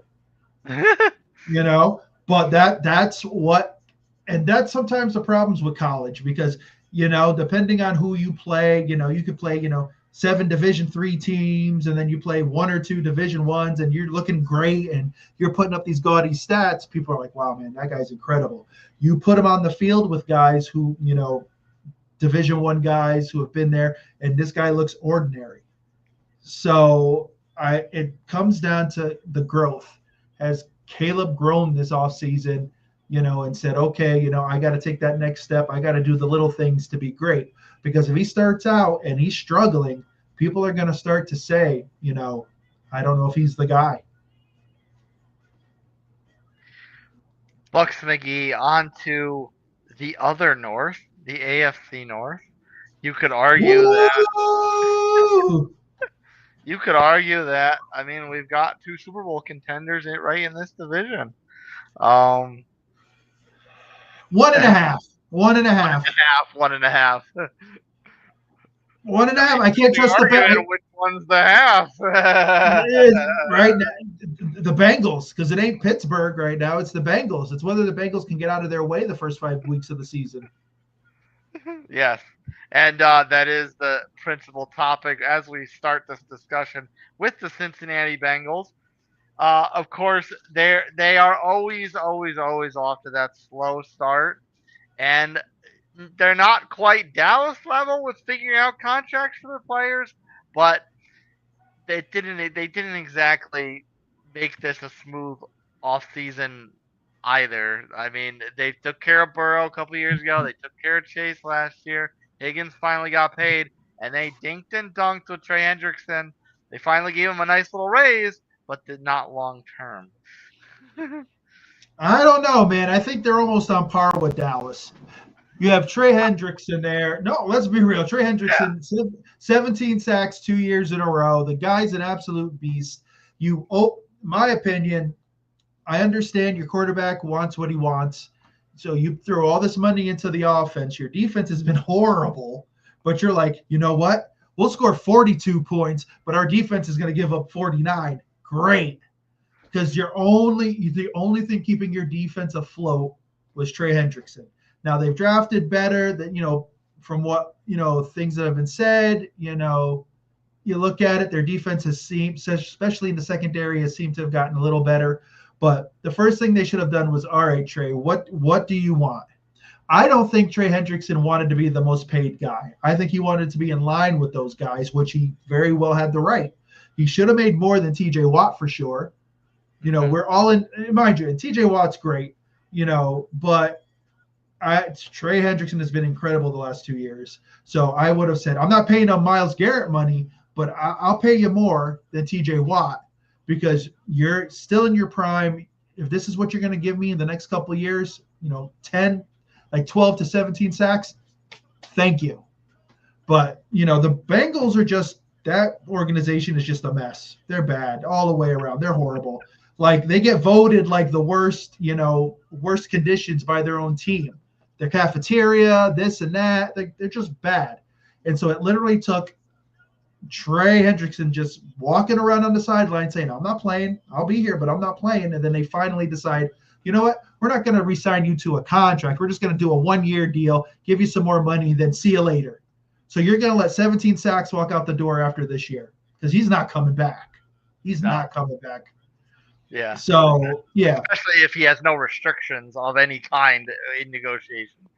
But that's what, and that's sometimes the problems with college because depending on who you play, you could play 7 Division III teams, and then you play 1 or 2 Division 1s, and you're looking great, and you're putting up these gaudy stats. People are like, "Wow, man, that guy's incredible." You put him on the field with guys who, Division 1 guys who have been there, and this guy looks ordinary. So it comes down to the growth. Has Caleb grown this offseason, and said, "Okay, I got to take that next step. I got to do the little things to be great." Because if he starts out and he's struggling, people are going to start to say, "I don't know if he's the guy." Bucks McGee on to the other North, the AFC North. You could argue Woo! You could argue that. I mean, we've got 2 Super Bowl contenders right in this division. 1.5. 1.5. 1.5. 1.5. I can't trust the Bengals. Which one's the half? It is right now, the Bengals, because it ain't Pittsburgh right now. It's the Bengals. It's whether the Bengals can get out of their way the first 5 weeks of the season. Yes, and that is the principal topic as we start this discussion with the Cincinnati Bengals. Of course, they are always off to that slow start, and they're not quite Dallas level with figuring out contracts for the players, but they didn't exactly make this a smooth offseason either. I mean, they took care of Burrow a couple years ago. They took care of Chase last year. Higgins finally got paid, and they dinked and dunked with Trey Hendrickson. They finally gave him a nice little raise, but did not long term. I don't know, man. I think they're almost on par with Dallas. You have Trey Hendrickson there. No, let's be real. Trey Hendrickson, 17 sacks 2 years in a row. The guy's an absolute beast. My opinion, I understand your quarterback wants what he wants. So you throw all this money into the offense. Your defense has been horrible, but you're like, you know what? We'll score 42 points, but our defense is going to give up 49. Great. Because the only thing keeping your defense afloat was Trey Hendrickson. Now they've drafted better than, from what, things that have been said, you look at it, their defense has seemed, especially in the secondary, has seemed to have gotten a little better. But the first thing they should have done was, all right, Trey, what do you want? I don't think Trey Hendrickson wanted to be the most paid guy. I think he wanted to be in line with those guys, which he very well had the right. He should have made more than TJ Watt for sure. We're all in, mind you, and TJ Watt's great, but Trey Hendrickson has been incredible the last 2 years. So I would have said, I'm not paying him Myles Garrett money, but I'll pay you more than TJ Watt because you're still in your prime. If this is what you're going to give me in the next couple of years, 12 to 17 sacks, thank you. But, the Bengals are just, that organization is just a mess. They're bad all the way around. They're horrible. Like they get voted like the worst conditions by their own team. Their cafeteria, this and that, they're just bad. And so it literally took Trey Hendrickson just walking around on the sideline saying, I'm not playing. I'll be here, but I'm not playing. And then they finally decide, you know what? We're not going to re-sign you to a contract. We're just going to do a 1-year deal, give you some more money, then see you later. So you're going to let 17 sacks walk out the door after this year because he's not coming back. He's not coming back. Yeah. So, yeah. Especially if he has no restrictions of any kind in negotiation.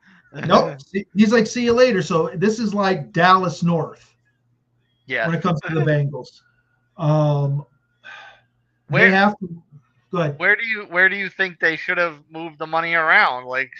Nope. He's like, see you later. So this is like Dallas North. Yeah. When it comes to the Bengals. They have to go ahead. Where do you think they should have moved the money around? Like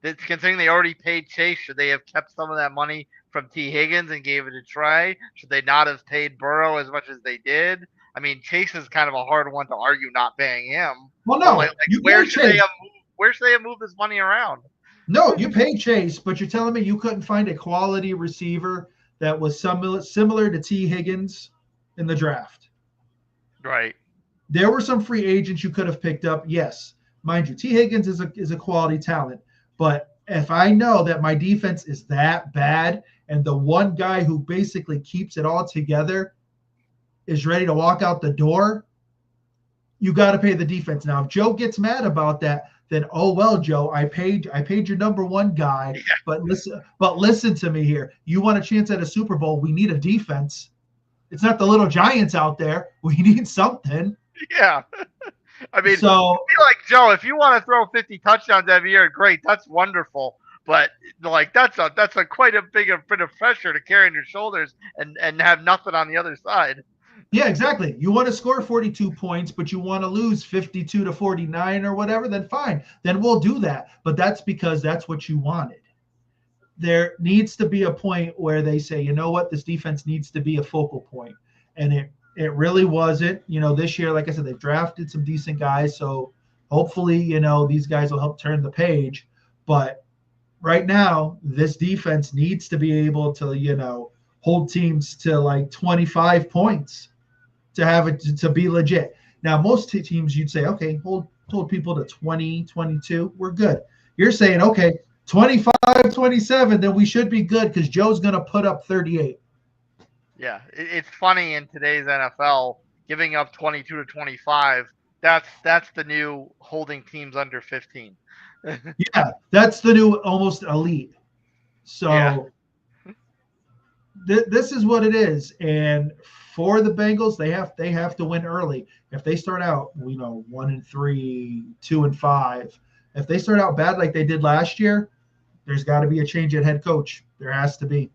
considering they already paid Chase, should they have kept some of that money from T. Higgins and gave it to Trey? Should they not have paid Burrow as much as they did? I mean, Chase is kind of a hard one to argue not paying him. Well, no. Where should they have moved this money around? No, you paid Chase, but you're telling me you couldn't find a quality receiver that was similar to T. Higgins in the draft. Right. There were some free agents you could have picked up. Yes, mind you, T. Higgins is a quality talent. But if I know that my defense is that bad and the one guy who basically keeps it all together is ready to walk out the door, you got to pay the defense. Now, if Joe gets mad about that, then oh well, Joe, I paid your number one guy. Yeah. But listen to me here. You want a chance at a Super Bowl? We need a defense. It's not the little Giants out there. We need something. Yeah. I mean, so I feel like, Joe, if you want to throw 50 touchdowns every year, great, that's wonderful. But like that's a quite a bit of pressure to carry on your shoulders and have nothing on the other side. yeah, exactly. You want to score 42 points, but you want to lose 52 to 49 or whatever, then fine. Then we'll do that. But that's because that's what you wanted. There needs to be a point where they say, you know what, this defense needs to be a focal point. And it really wasn't. This year, like I said, they've drafted some decent guys. So hopefully, these guys will help turn the page. But right now, this defense needs to be able to, hold teams to like 25 points to have it to be legit. Now, most teams you'd say, okay, hold people to 20, 22, we're good. You're saying, okay, 25, 27, then we should be good because Joe's going to put up 38. Yeah, it's funny in today's NFL, giving up 22 to 25, that's the new holding teams under 15. Yeah, that's the new almost elite. So yeah. This is what it is. And for the Bengals, they have to win early. If they start out, 1-3, 2-5, if they start out bad like they did last year, there's got to be a change at head coach. There has to be.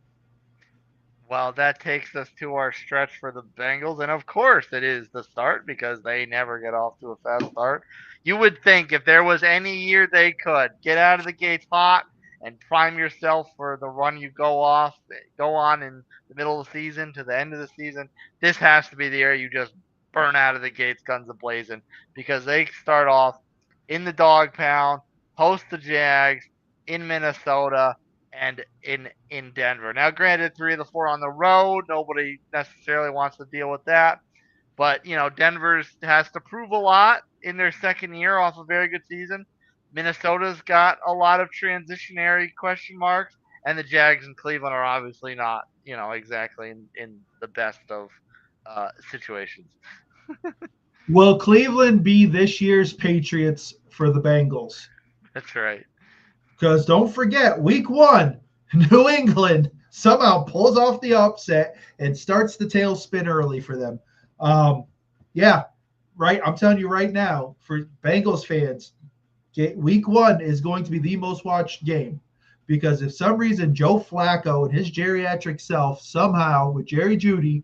Well, that takes us to our stretch for the Bengals. And of course, it is the start because they never get off to a fast start. You would think if there was any year they could get out of the gates hot and prime yourself for the run you go on in the middle of the season to the end of the season, this has to be the year you just burn out of the gates guns a-blazing because they start off in the dog pound, host the Jags, in Minnesota, and in Denver. Now, granted, 3 of the 4 on the road. Nobody necessarily wants to deal with that. But, Denver has to prove a lot in their second year off a very good season. Minnesota's got a lot of transitionary question marks. And the Jags and Cleveland are obviously not, exactly in the best of situations. Will Cleveland be this year's Patriots for the Bengals? That's right. Because don't forget, week 1, New England somehow pulls off the upset and starts the tailspin early for them. Yeah, right. I'm telling you right now, for Bengals fans, week 1 is going to be the most watched game. Because if some reason Joe Flacco and his geriatric self somehow with Jerry Jeudy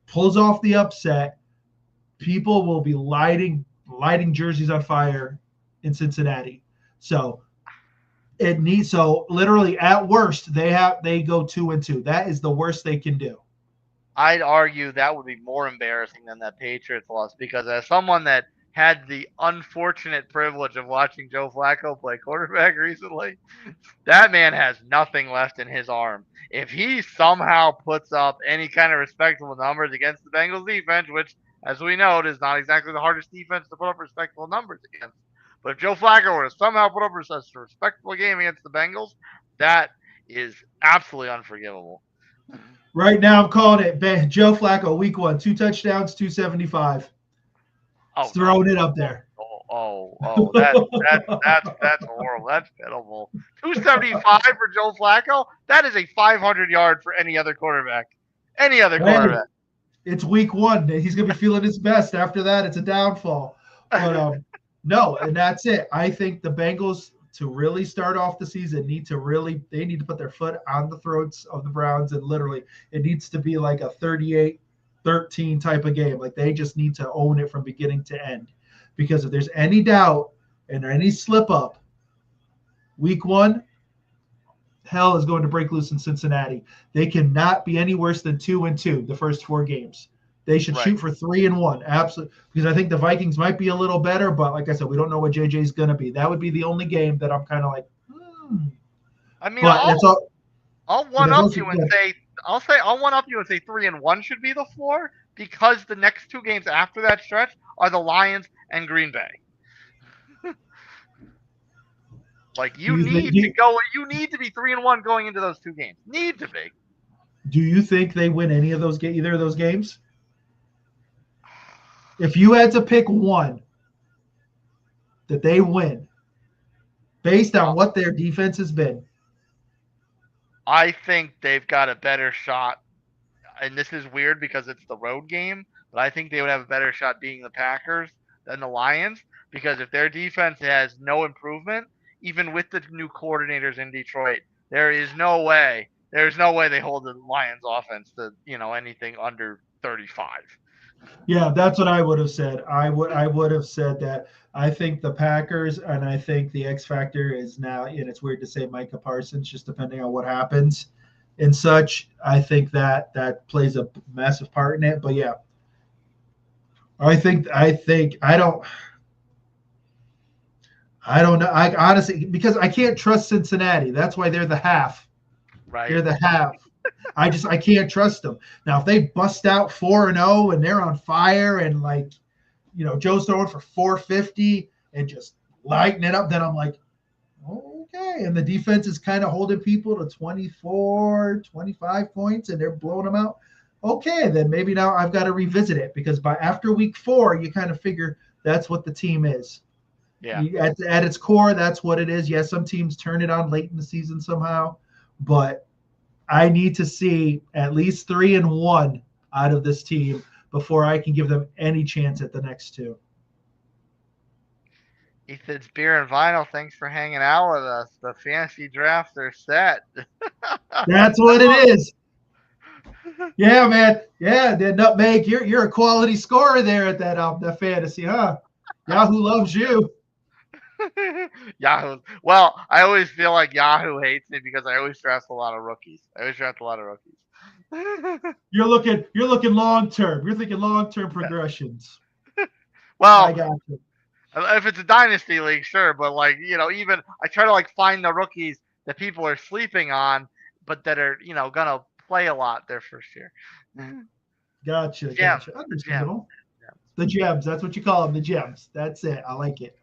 pulls off the upset, people will be lighting jerseys on fire in Cincinnati. So literally at worst they go 2-2. That is the worst they can do. I'd argue that would be more embarrassing than that Patriots loss because as someone that had the unfortunate privilege of watching Joe Flacco play quarterback recently, that man has nothing left in his arm. If he somehow puts up any kind of respectable numbers against the Bengals defense, which, as we know, is not exactly the hardest defense to put up respectable numbers against, but if Joe Flacco were to somehow put up a respectable game against the Bengals, that is absolutely unforgivable. Right now, I'm calling it Joe Flacco, week 1, 2 touchdowns, 275. Throwing it up there. That's horrible. That's pitiful. 275 for Joe Flacco. That is a 500-yard for any other quarterback. It's week 1. He's gonna be feeling his best. After that, it's a downfall. But no, and that's it. I think the Bengals, to really start off the season, need to put their foot on the throats of the Browns, and literally it needs to be like a 38-13 type of game. Like they just need to own it from beginning to end. Because if there's any doubt and any slip up, week 1, hell is going to break loose in Cincinnati. They cannot be any worse than 2-2 the first 4 games. They should shoot for 3-1. Absolutely. Because I think the Vikings might be a little better, but like I said, we don't know what JJ is going to be. That would be the only game that I'm kind of like, I mean, but I'll one up you and say 3-1 should be the floor. because the next 2 games after that stretch are the Lions and Green Bay. Like you need to be 3-1 going into those 2 games. Need to be. Do you think they win either of those games? If you had to pick one that they win based on what their defense has been. I think they've got a better shot, and this is weird because it's the road game, but I think they would have a better shot beating the Packers than the Lions, because if their defense has no improvement, even with the new coordinators in Detroit, there's no way they hold the Lions offense to, anything under 35. Yeah, that's what I would have said. I would have said that I think the Packers, and I think the X factor is now, and it's weird to say Micah Parsons, just depending on what happens and such. I think that plays a massive part in it. But yeah, I don't know. I honestly, because I can't trust Cincinnati. That's why they're the half. Right. They're the half. I can't trust them. Now, if they bust out 4-0 and they're on fire and Joe's throwing for 450 and just lighting it up, then I'm like, okay. And the defense is kind of holding people to 24, 25 points and they're blowing them out. Okay, then maybe now I've got to revisit it, because after week 4, you kind of figure that's what the team is. Yeah. At its core, that's what it is. Yes, some teams turn it on late in the season somehow, but I need to see at least 3-1 out of this team before I can give them any chance at the next 2. Ethan's Beer and Vinyl, thanks for hanging out with us. The fantasy drafts are set. That's what it is. Yeah, man. Yeah, the Nutmeg, you're a quality scorer there at that fantasy, huh? Yahoo loves you. Yahoo. Well, I always feel like Yahoo hates me because I always draft a lot of rookies. You're looking long term. You're thinking long term progressions. Well, I got you. If it's a dynasty league, sure, but even I try to find the rookies that people are sleeping on, but that are gonna play a lot their first year. Gotcha. Understandable. The gems. That's what you call them. The gems. That's it. I like it.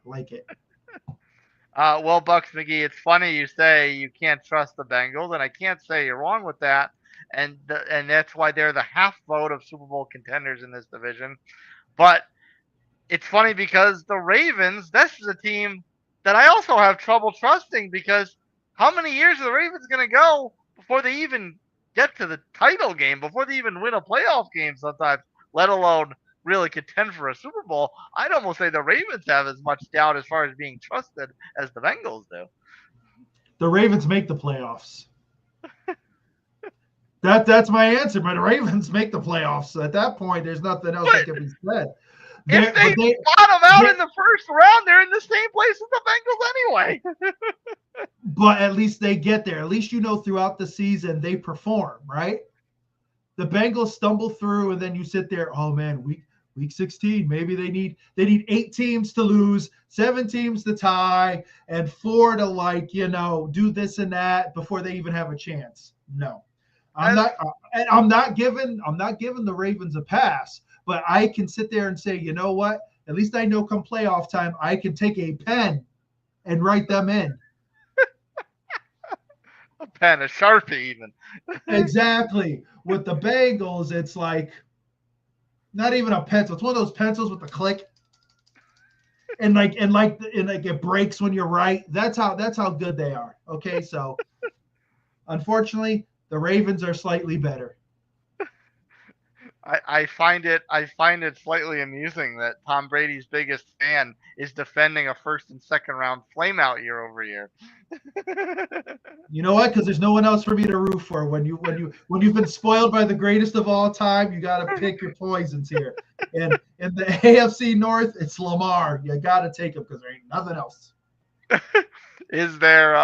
Well, Bucks McGee, it's funny you say you can't trust the Bengals, and I can't say you're wrong with that. And that's why they're the half vote of Super Bowl contenders in this division. But it's funny because the Ravens, this is a team that I also have trouble trusting, because how many years are the Ravens going to go before they even get to the title game, before they even win a playoff game sometimes, let alone really contend for a Super Bowl? I'd almost say the Ravens have as much doubt as far as being trusted as the Bengals do. The Ravens make the playoffs. That's my answer. But the Ravens make the playoffs. At that point, there's nothing else that can be said. If they bottom out in the first round, they're in the same place as the Bengals anyway. But at least they get there. At least throughout the season they perform, right? The Bengals stumble through, and then you sit there, oh man, week 16, maybe they need 8 teams to lose, 7 teams to tie, and 4 to do this and that before they even have a chance. No. I'm not giving the Ravens a pass, but I can sit there and say, you know what? At least I know come playoff time, I can take a pen and write them in. A pen, a Sharpie even. Exactly. With the Bengals, it's like not even a pencil. It's one of those pencils with the click. And it breaks when you're right. That's how good they are. Okay, so unfortunately, the Ravens are slightly better. I find it slightly amusing that Tom Brady's biggest fan is defending a first and second round flameout year over year. You know what? Because there's no one else for me to root for. When you've been spoiled by the greatest of all time, you got to pick your poisons here. And in the AFC North, it's Lamar. You got to take him because there ain't nothing else. Is there?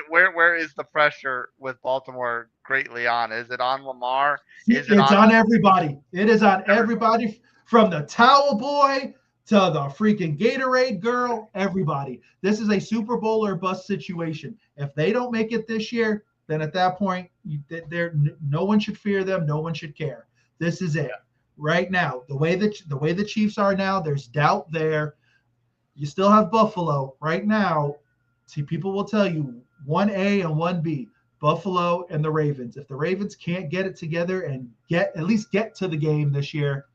Where is the pressure with Baltimore greatly on? Is it on Lamar? It's on everybody. It is on everybody, from the towel boy to the freaking Gatorade girl. Everybody. This is a Super Bowl or bust situation. If they don't make it this year, then at that point, no one should fear them. No one should care. This is it. right now. The way the Chiefs are now, there's doubt there. You still have Buffalo right now. See, people will tell you 1A and 1B, Buffalo and the Ravens. If the Ravens can't get it together and at least get to the game this year,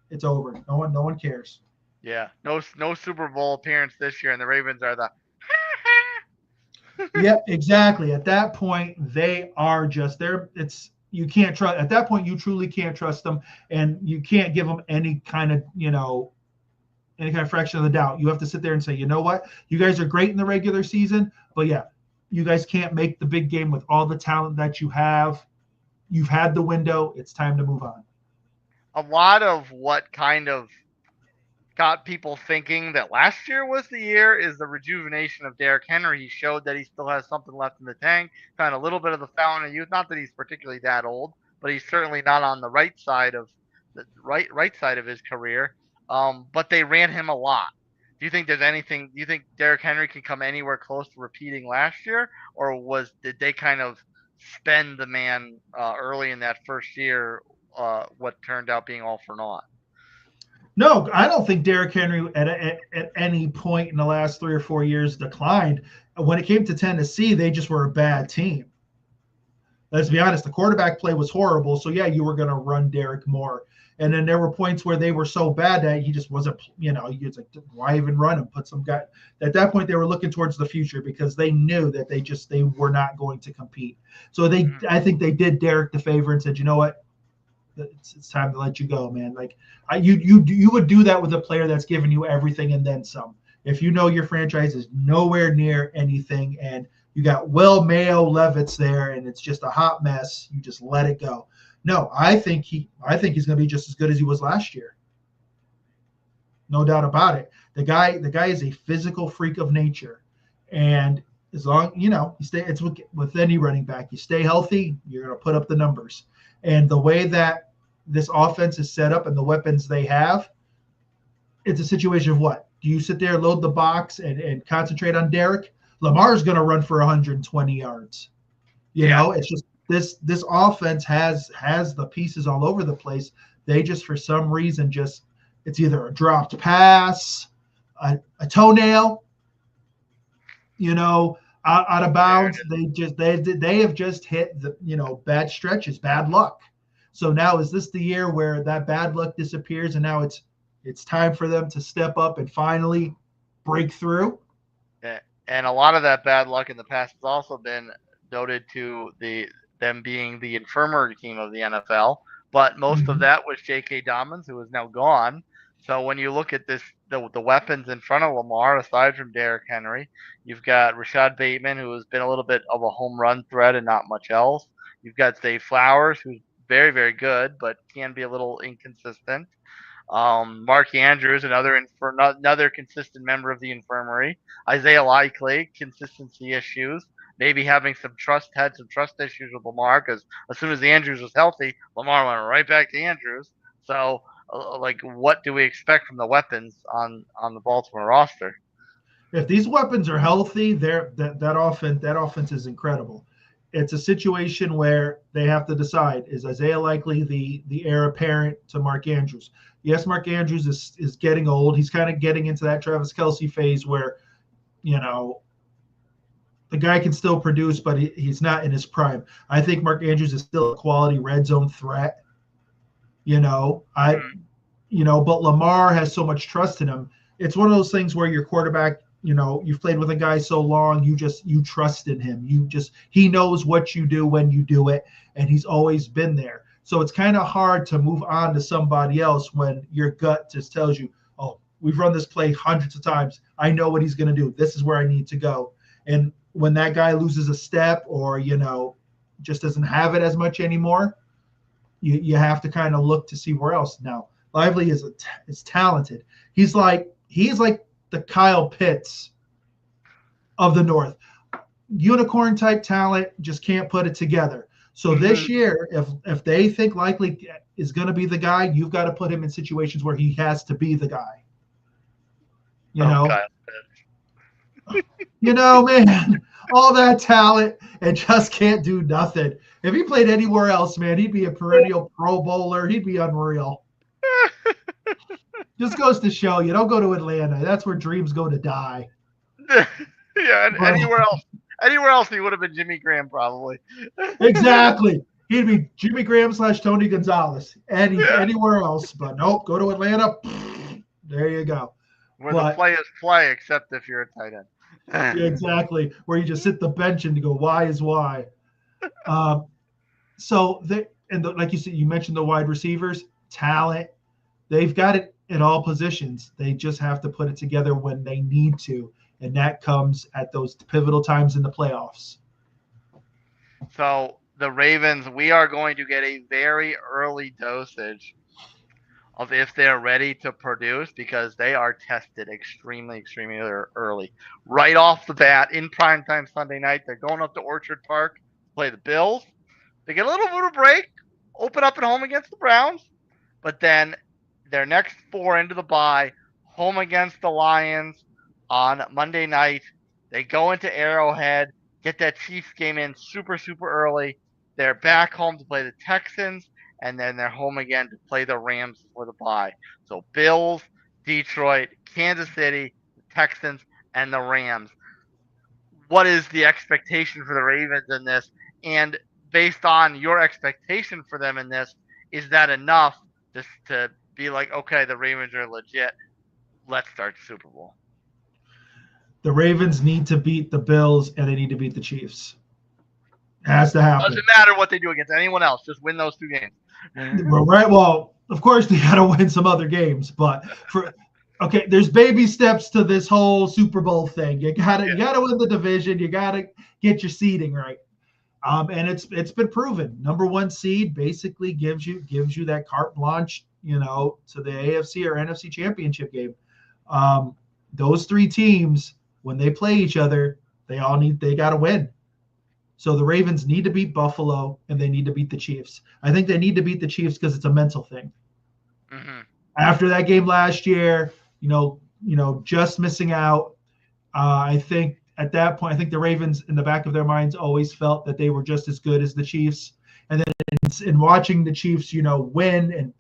it's over. No one cares. Yeah, no Super Bowl appearance this year, and the Ravens are the. Yep, exactly. At that point, they are just there. You can't trust. At that point, you truly can't trust them, and you can't give them any kind of fraction of the doubt. You have to sit there and say, you know what, you guys are great in the regular season, but yeah, you guys can't make the big game with all the talent that you have. You've had the window. It's time to move on. A lot of what kind of got people thinking that last year was the year is the rejuvenation of Derrick Henry. He showed that he still has something left in the tank, kind of a little bit of the fountain of youth. Not that he's particularly that old, but he's certainly not on the right side of his career. But they ran him a lot. Do you think there's anything? Do you think Derrick Henry can come anywhere close to repeating last year, or did they kind of spend the man early in that first year? What turned out being all for naught? No, I don't think Derrick Henry at any point in the last 3 or 4 years declined. When it came to Tennessee, they just were a bad team. Let's be honest, the quarterback play was horrible. So, yeah, you were going to run Derrick more. And then there were points where they were so bad that he just wasn't, it's like, why even run him? Put some guy. At that point, they were looking towards the future because they knew that they were not going to compete. So I think they did Derrick the favor and said, you know what? It's time to let you go, man. Like you would do that with a player that's given you everything and then some. If you know your franchise is nowhere near anything and you got Will Mayo Levitz there and it's just a hot mess, you just let it go. No, I think he's going to be just as good as he was last year. No doubt about it. The guy is a physical freak of nature, and as long it's with any running back, you stay healthy, you're going to put up the numbers. And the way that this offense is set up and the weapons they have, it's a situation of what? Do you sit there, load the box, and concentrate on Derrick? Lamar's going to run for 120 yards. It's just this offense has the pieces all over the place. They just, for some reason, it's either a dropped pass, a toenail, out of bounds. They have just hit the bad stretches, bad luck. So now is this the year where that bad luck disappears and now it's time for them to step up and finally break through? Yeah. And a lot of that bad luck in the past has also been noted to them being the infirmary team of the NFL, but most of that was J.K. Dobbins, who is now gone. So when you look at this, the weapons in front of Lamar, aside from Derrick Henry, you've got Rashad Bateman, who has been a little bit of a home run threat and not much else. You've got Zay Flowers, who's very, very good, but can be a little inconsistent. Mark Andrews, another consistent member of the infirmary. Isaiah Likely, consistency issues. Maybe had some trust issues with Lamar because as soon as Andrews was healthy, Lamar went right back to Andrews. So, what do we expect from the weapons on the Baltimore roster? If these weapons are healthy, that offense is incredible. It's a situation where they have to decide: is Isaiah Likely the heir apparent to Mark Andrews? Yes, Mark Andrews is getting old. He's kind of getting into that Travis Kelce phase where, the guy can still produce, but he's not in his prime. I think Mark Andrews is still a quality red zone threat. But Lamar has so much trust in him. It's one of those things where your quarterback, you've played with a guy so long, you trust in him. He knows what you do when you do it, and he's always been there. So it's kind of hard to move on to somebody else when your gut just tells you, oh, we've run this play hundreds of times. I know what he's going to do. This is where I need to go. And when that guy loses a step or, just doesn't have it as much anymore, you have to kind of look to see where else. Now, Lively is talented. He's like the Kyle Pitts of the North. Unicorn type talent, just can't put it together. So this year, if they think Likely is going to be the guy, you've got to put him in situations where he has to be the guy. Man, all that talent and just can't do nothing. If he played anywhere else, man, he'd be a perennial Pro Bowler. He'd be unreal. Just goes to show you don't go to Atlanta. That's where dreams go to die. Yeah, and anywhere else he would have been Jimmy Graham probably. Exactly. He'd be Jimmy Graham / Tony Gonzalez. Anywhere else, but nope. Go to Atlanta. There you go. Where the players play, except if you're a tight end. Exactly. Where you just sit the bench and you go, why is why? Like you said, you mentioned the wide receivers, talent. They've got it in all positions. They just have to put it together when they need to. And that comes at those pivotal times in the playoffs. So the Ravens, we are going to get a very early dosage of if they're ready to produce, because they are tested extremely, extremely early. Right off the bat, in primetime Sunday night, they're going up to Orchard Park to play the Bills. They get a little bit of a break, open up at home against the Browns, but then their next 4 into the bye, home against the Lions on Monday night. They go into Arrowhead, get that Chiefs game in super, super early. They're back home to play the Texans, and then they're home again to play the Rams for the bye. So Bills, Detroit, Kansas City, the Texans, and the Rams. What is the expectation for the Ravens in this? And based on your expectation for them in this, is that enough just to be like, okay, the Ravens are legit, let's start the Super Bowl? The Ravens need to beat the Bills, and they need to beat the Chiefs. It has to happen. Doesn't matter what they do against anyone else. Just win those 2 games. Right. Well, of course they got to win some other games, but there's baby steps to this whole Super Bowl thing. You gotta win the division. You gotta get your seeding right. And it's been proven. Number 1 seed basically gives you that carte blanche, to the AFC or NFC championship game. Those 3 teams, when they play each other, they got to win. So the Ravens need to beat Buffalo, and they need to beat the Chiefs. I think they need to beat the Chiefs because it's a mental thing. Mm-hmm. After that game last year, just missing out. I think at that point, the Ravens in the back of their minds always felt that they were just as good as the Chiefs. And then in watching the Chiefs, win and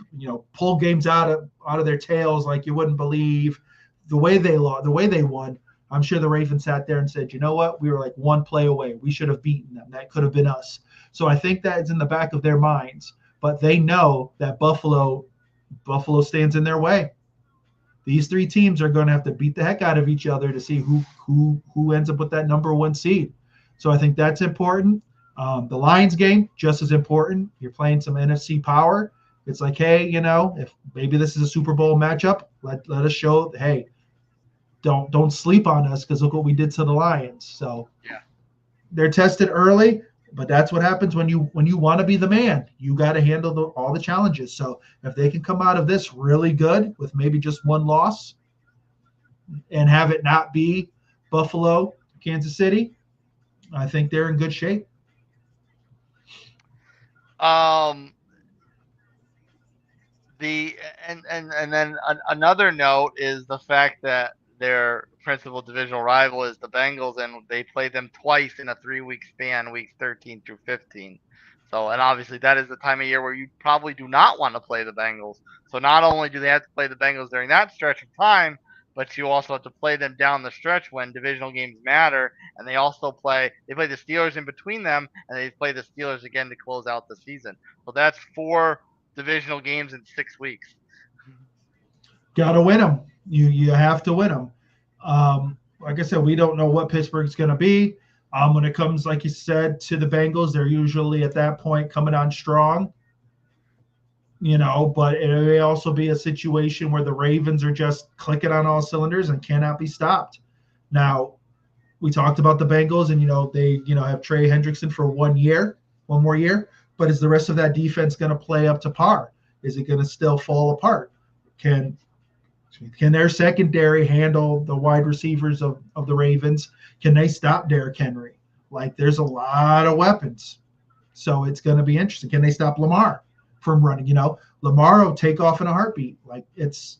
pull games out of their tails like you wouldn't believe, the way they won. I'm sure the Ravens sat there and said, you know what? We were like 1 play away. We should have beaten them. That could have been us. So I think that is in the back of their minds. But they know that Buffalo stands in their way. These 3 teams are going to have to beat the heck out of each other to see who ends up with that number 1 seed. So I think that's important. The Lions game, just as important. You're playing some NFC power. It's like, hey, if maybe this is a Super Bowl matchup, let us show, hey, don't sleep on us, because look what we did to the Lions. So they're tested early, but that's what happens when you want to be the man. You got to handle all the challenges. So if they can come out of this really good with maybe just 1 loss and have it not be Buffalo, Kansas City, I think they're in good shape. Another note is the fact that their principal divisional rival is the Bengals, and they play them twice in a 3-week span, weeks 13 through 15. So, and obviously that is the time of year where you probably do not want to play the Bengals. So not only do they have to play the Bengals during that stretch of time, but you also have to play them down the stretch when divisional games matter. And they play the Steelers in between them, and they play the Steelers again to close out the season. So that's 4 divisional games in 6 weeks. Got to win them. You have to win them. Like I said, we don't know what Pittsburgh's going to be. When it comes, like you said, to the Bengals, they're usually at that point coming on strong. But it may also be a situation where the Ravens are just clicking on all cylinders and cannot be stopped. Now, we talked about the Bengals, and they have Trey Hendrickson for 1 more year. But is the rest of that defense going to play up to par? Is it going to still fall apart? Can their secondary handle the wide receivers of the Ravens? Can they stop Derrick Henry? Like, there's a lot of weapons. So it's going to be interesting. Can they stop Lamar from running? Lamar will take off in a heartbeat. Like, it's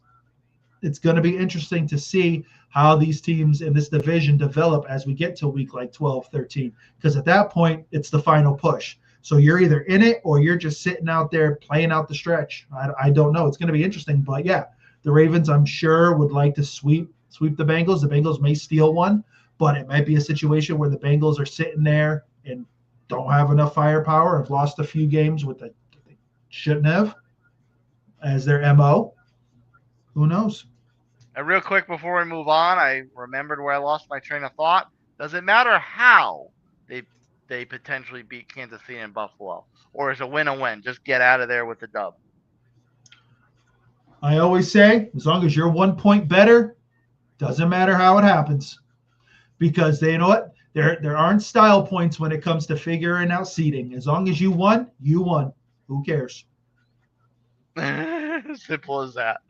going to be interesting to see how these teams in this division develop as we get to week like 12, 13. Because at that point, it's the final push. So you're either in it or you're just sitting out there playing out the stretch. I don't know. It's going to be interesting. But, yeah, The Ravens, I'm sure, would like to sweep the Bengals. The Bengals may steal one, but it might be a situation where the Bengals are sitting there and don't have enough firepower, have lost a few games with the they shouldn't have as their MO. Who knows? And real quick before we move on, I remembered where I lost my train of thought. Does it matter how they potentially beat Kansas City and Buffalo? Or is a win a win? Just get out of there with the dub. I always say, as long as you're 1 point better, doesn't matter how it happens. Because you know what? There aren't style points when it comes to figuring out seeding. As long as you won, you won. Who cares? Simple as that.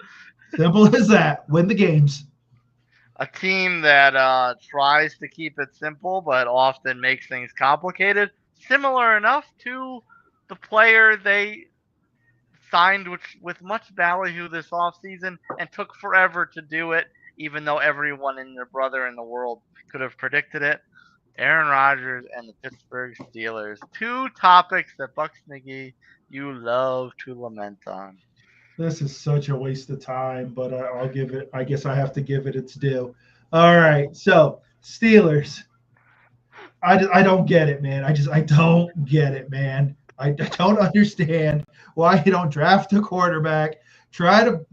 Simple as that. Win the games. A team that tries to keep it simple but often makes things complicated. Similar enough to the player they signed with much ballyhoo this offseason and took forever to do it, even though everyone and their brother in the world could have predicted it. Aaron Rodgers and the Pittsburgh Steelers. Two topics that Bucks McGee, you love to lament on. This is such a waste of time, but I'll give it. I guess I have to give it its due. All right, so Steelers. I don't get it, man. I don't get it, man. I don't understand why you don't draft a quarterback. Try to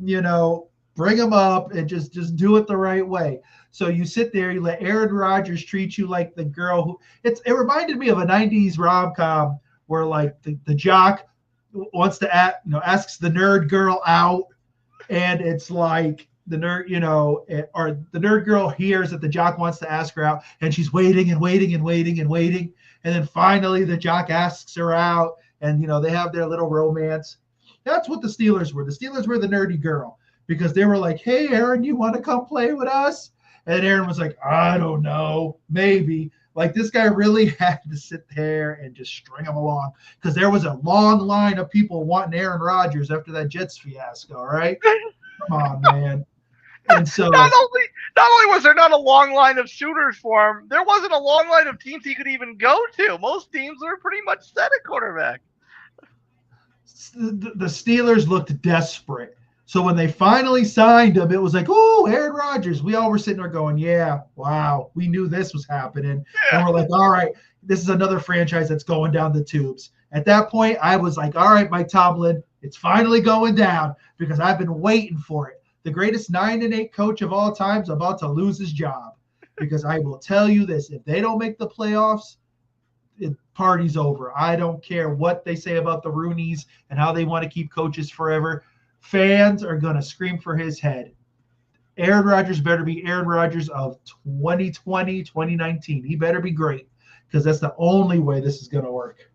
bring him up and just do it the right way. So you sit there, you let Aaron Rodgers treat you like the girl who it reminded me of a 90s rom-com where like the jock wants to asks the nerd girl out, and it's like the nerd, or the nerd girl hears that the jock wants to ask her out, and she's waiting and waiting and waiting and waiting, and then finally the jock asks her out, and they have their little romance. That's what the Steelers were. The Steelers were the nerdy girl because they were like, "Hey, Aaron, you want to come play with us?" And Aaron was like, "I don't know, maybe." Like this guy really had to sit there and just string him along because there was a long line of people wanting Aaron Rodgers after that Jets fiasco. All right, come on, man. And so not only was there not a long line of suitors for him, there wasn't a long line of teams he could even go to. Most teams were pretty much set at quarterback. The Steelers looked desperate. So when they finally signed him, it was like, "Oh, Aaron Rodgers." We all were sitting there going, "Yeah, wow, we knew this was happening." Yeah. And we're like, "All right, this is another franchise that's going down the tubes." At that point, I was like, "All right, Mike Tomlin, it's finally going down because I've been waiting for it." The greatest 9-8 coach of all time is about to lose his job because I will tell you this: if they don't make the playoffs, party's over. I don't care what they say about the Rooneys and how they want to keep coaches forever. Fans are going to scream for his head. Aaron Rodgers better be Aaron Rodgers of 2020, 2019. He better be great because that's the only way this is going to work.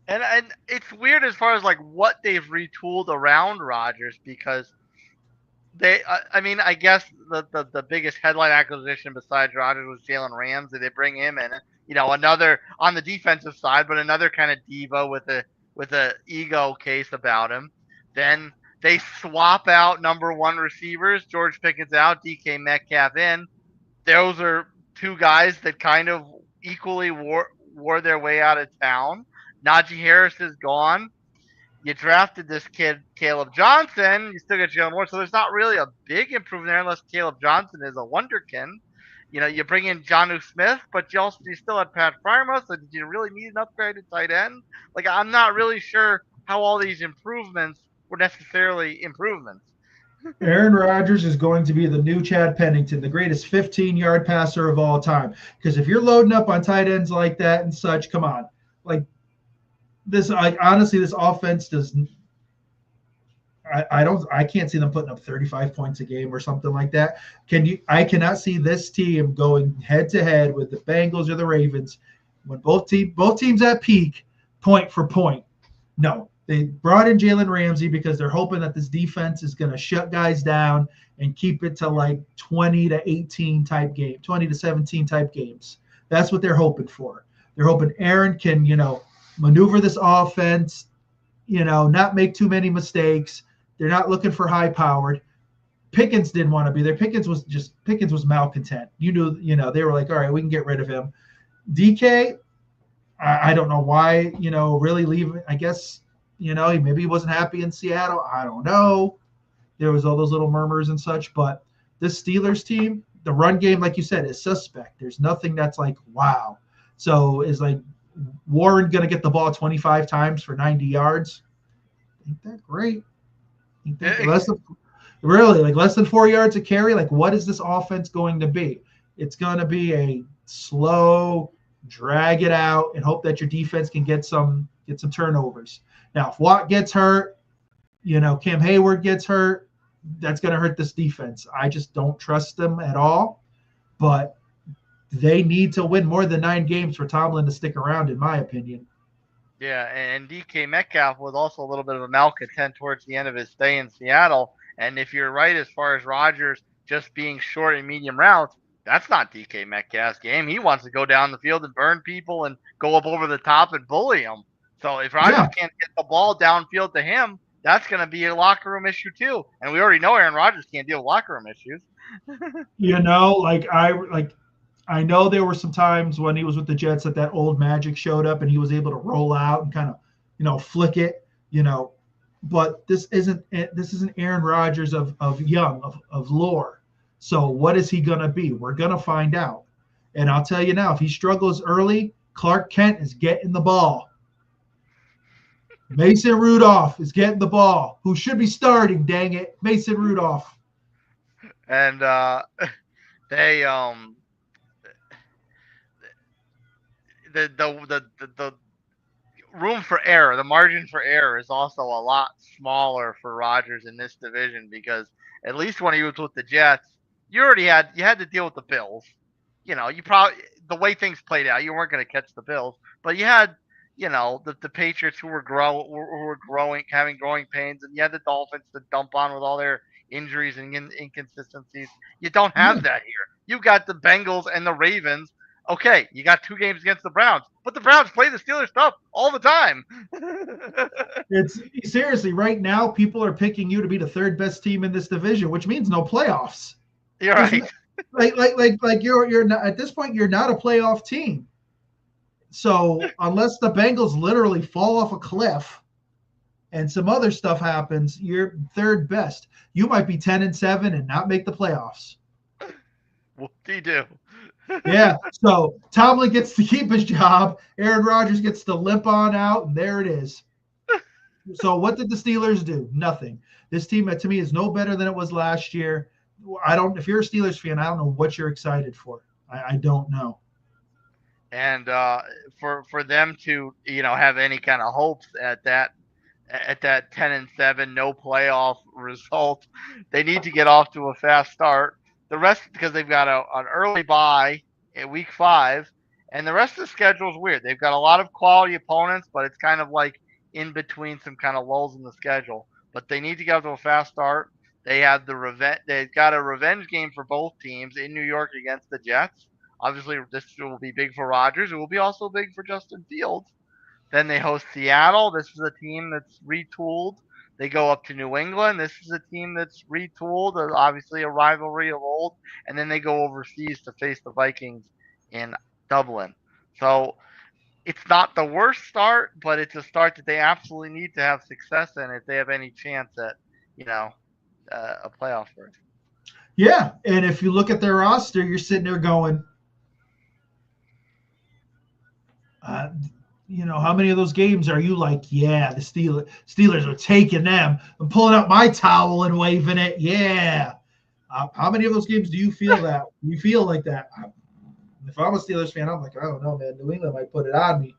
And it's weird as far as like what they've retooled around Rodgers because I guess the biggest headline acquisition besides Rodgers was Jalen Ramsey. They bring him in, another on the defensive side, but another kind of diva with a ego case about him. Then they swap out number one receivers, George Pickens out, DK Metcalf in. Those are two guys that kind of equally wore their way out of town. Najee Harris is gone. You drafted this kid, Caleb Johnson. You still got Jalen Moore, so there's not really a big improvement there unless Caleb Johnson is a wonderkin. You bring in Jonnu Smith, but you still had Pat Freiermuth, so did you really need an upgraded tight end? Like, I'm not really sure how all these improvements were necessarily improvements. Aaron Rodgers is going to be the new Chad Pennington, the greatest 15-yard passer of all time. Because if you're loading up on tight ends like that and such, come on. Like, this, honestly, this offense doesn't. I can't see them putting up 35 points a game or something like that. I cannot see this team going head to head with the Bengals or the Ravens when both teams at peak, point for point. No, they brought in Jalen Ramsey because they're hoping that this defense is going to shut guys down and keep it to like 20 to 18 type game, 20 to 17 type games. That's what they're hoping for. They're hoping Aaron can, maneuver this offense, not make too many mistakes. They're not looking for high powered. Pickens didn't want to be there. Pickens was malcontent. They were like, all right, we can get rid of him. DK, I don't know why, really leave. I guess, maybe he wasn't happy in Seattle. I don't know. there was all those little murmurs and such. But this Steelers team, the run game, like you said, is suspect. There's nothing that's like, wow. So is like Warren going to get the ball 25 times for 90 yards? Ain't that great? Ain't that really less than 4 yards a carry? Like, what is this offense going to be? It's going to be a slow, drag it out, and hope that your defense can get some turnovers. Now, if Watt gets hurt, Cam Hayward gets hurt, that's going to hurt this defense. I just don't trust them at all. But they need to win more than 9 games for Tomlin to stick around, in my opinion. Yeah, and DK Metcalf was also a little bit of a malcontent towards the end of his stay in Seattle. And if you're right as far as Rodgers just being short and medium routes, that's not DK Metcalf's game. He wants to go down the field and burn people and go up over the top and bully them. So if Rodgers can't get the ball downfield to him, that's going to be a locker room issue too. And we already know Aaron Rodgers can't deal with locker room issues. I know there were some times when he was with the Jets that old magic showed up and he was able to roll out and kind of, flick it, but this isn't Aaron Rodgers of young, of lore. So what is he going to be? We're going to find out. And I'll tell you now, if he struggles early, Clark Kent is getting the ball. Mason Rudolph is getting the ball. Who should be starting, dang it, Mason Rudolph. And they the room for error, the margin for error is also a lot smaller for Rodgers in this division, because at least when he was with the Jets, you had to deal with the Bills. You probably, the way things played out, you weren't going to catch the Bills, but you had the Patriots who were growing, having growing pains, and you had the Dolphins to dump on with all their injuries and inconsistencies. You don't have that here. You got the Bengals and the Ravens. Okay, you got 2 games against the Browns, but the Browns play the Steelers tough all the time. It's seriously, right now, people are picking you to be the 3rd best team in this division, which means no playoffs. You're right. Like you're not, at this point, you're not a playoff team. So unless the Bengals literally fall off a cliff and some other stuff happens, you're 3rd best. You might be 10-7 and not make the playoffs. Whoop-de-doo. Yeah, so Tomlin gets to keep his job. Aaron Rodgers gets to limp on out, and there it is. So what did the Steelers do? Nothing. This team, to me, is no better than it was last year. If you're a Steelers fan, I don't know what you're excited for. I don't know. And for them to have any kind of hopes at that 10-7 no playoff result, they need to get off to a fast start. The rest, because they've got an early bye in week 5, and the rest of the schedule is weird. They've got a lot of quality opponents, but it's kind of like in between some kind of lulls in the schedule. But they need to get off to a fast start. They have they've got a revenge game for both teams in New York against the Jets. Obviously, this will be big for Rodgers. It will be also big for Justin Fields. Then they host Seattle. This is a team that's retooled. They go up to New England. This is a team that's retooled, obviously a rivalry of old. And then they go overseas to face the Vikings in Dublin. So it's not the worst start, but it's a start that they absolutely need to have success in if they have any chance at, a playoff berth. Yeah, and if you look at their roster, you're sitting there going, how many of those games are you like, yeah, the Steelers are taking them. I'm pulling out my towel and waving it. Yeah. How many of those games do you feel that? You feel like that? If I'm a Steelers fan, I'm like, I don't know, man. New England might put it on me.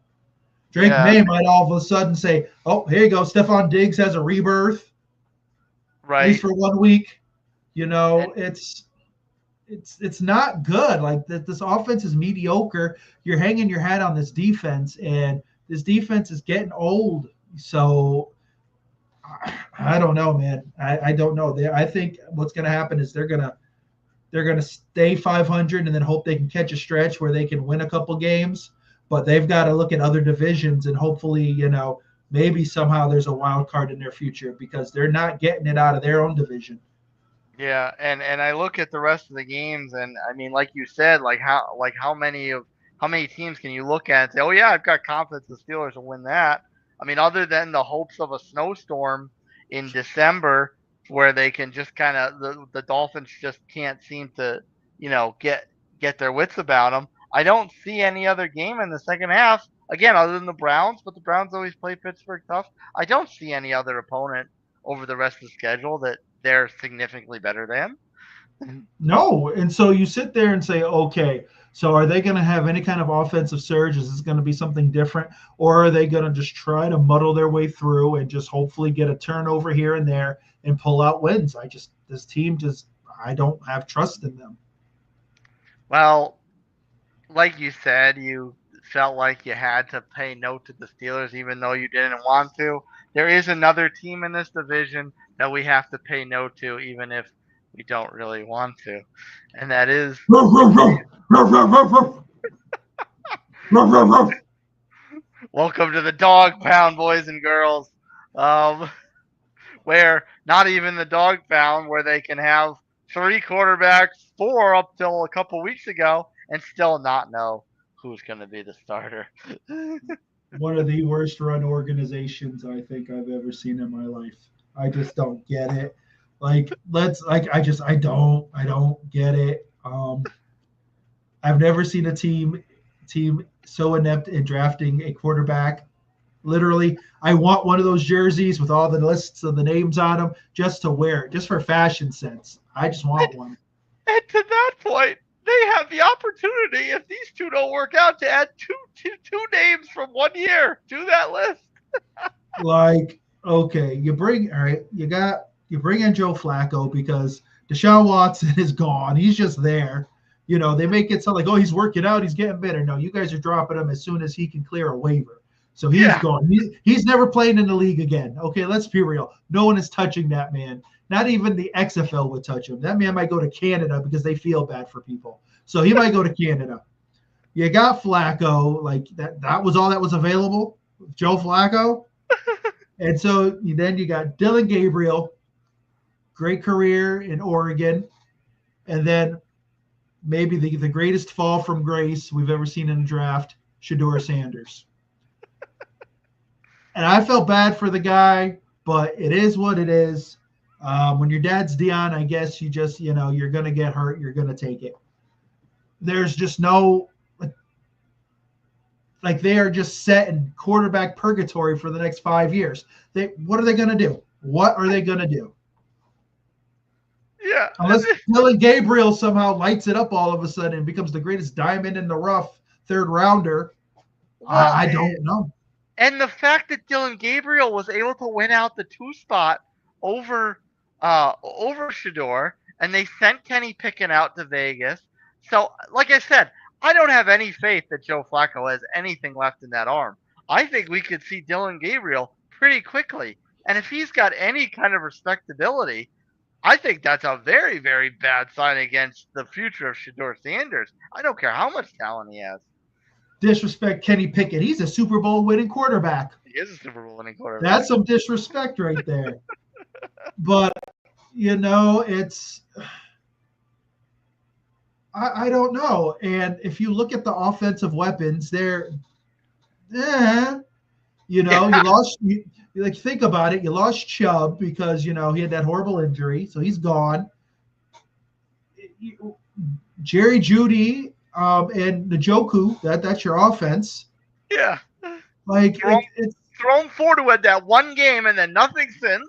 Drake May might all of a sudden say, oh, here you go. Stephon Diggs has a rebirth. Right. At least for 1 week. It's not good. Like this offense is mediocre. You're hanging your hat on this defense, and this defense is getting old. So I don't know, man. I don't know. I think what's going to happen is they're gonna stay 500 and then hope they can catch a stretch where they can win a couple games. But they've got to look at other divisions and hopefully, maybe somehow there's a wild card in their future, because they're not getting it out of their own division. Yeah, and I look at the rest of the games, and I mean, like you said, how many teams can you look at and say, oh yeah, I've got confidence the Steelers will win that. I mean, other than the hopes of a snowstorm in December where they can just kind of the Dolphins just can't seem to get their wits about them. I don't see any other game in the second half again other than the Browns, but the Browns always play Pittsburgh tough. I don't see any other opponent over the rest of the schedule that they're significantly better than. No. And so you sit there and say, okay, so are they going to have any kind of offensive surge? Is this going to be something different? Or are they going to just try to muddle their way through and just hopefully get a turnover here and there and pull out wins? This team I don't have trust in them. Well, like you said, you felt like you had to pay note to the Steelers even though you didn't want to. There is another team in this division that we have to pay note to even if we don't really want to. And that is welcome to the dog pound, boys and girls. Where not even the dog pound where they can have 3 quarterbacks, 4 up till a couple weeks ago, and still not know who's going to be the starter. One of the worst run organizations I think I've ever seen in my life. I just don't get it. I don't get it. I've never seen a team so inept in drafting a quarterback. Literally, I want one of those jerseys with all the lists of the names on them just to wear it, just for fashion sense. I just want one. And to that point, they have the opportunity, if these two don't work out, to add two names from 1 year to that list. Okay, you bring in Joe Flacco because Deshaun Watson is gone. He's just there. They make it sound like, oh, he's working out, he's getting better. No, you guys are dropping him as soon as he can clear a waiver. So he's gone. He's never playing in the league again. Okay, let's be real. No one is touching that man. Not even the XFL would touch him. That man might go to Canada because they feel bad for people. So he might go to Canada. You got Flacco. That was all that was available. Joe Flacco. And so then you got Dylan Gabriel. Great career in Oregon. And then maybe the greatest fall from grace we've ever seen in a draft, Shedeur Sanders. And I felt bad for the guy, but it is what it is. When your dad's Dion, I guess you just, you're going to get hurt. You're going to take it. There's just no, they are just set in quarterback purgatory for the next 5 years. What are they going to do? What are they going to do? Yeah. Unless Dylan Gabriel somehow lights it up all of a sudden and becomes the greatest diamond in the rough third rounder. Well, I don't know. And the fact that Dylan Gabriel was able to win out the 2 spot over Shedeur, and they sent Kenny Pickett out to Vegas. So, like I said, I don't have any faith that Joe Flacco has anything left in that arm. I think we could see Dylan Gabriel pretty quickly. And if he's got any kind of respectability, I think that's a very, very bad sign against the future of Shedeur Sanders. I don't care how much talent he has. Disrespect Kenny Pickett. He's a Super Bowl winning quarterback. He is a Super Bowl winning quarterback. That's some disrespect right there. But, it's I don't know. And if you look at the offensive weapons, they're you lost think about it. You lost Chubb because, he had that horrible injury. So he's gone. Jerry Jeudy and Njoku, that's your offense. Yeah. It's thrown Ford at that one game and then nothing since.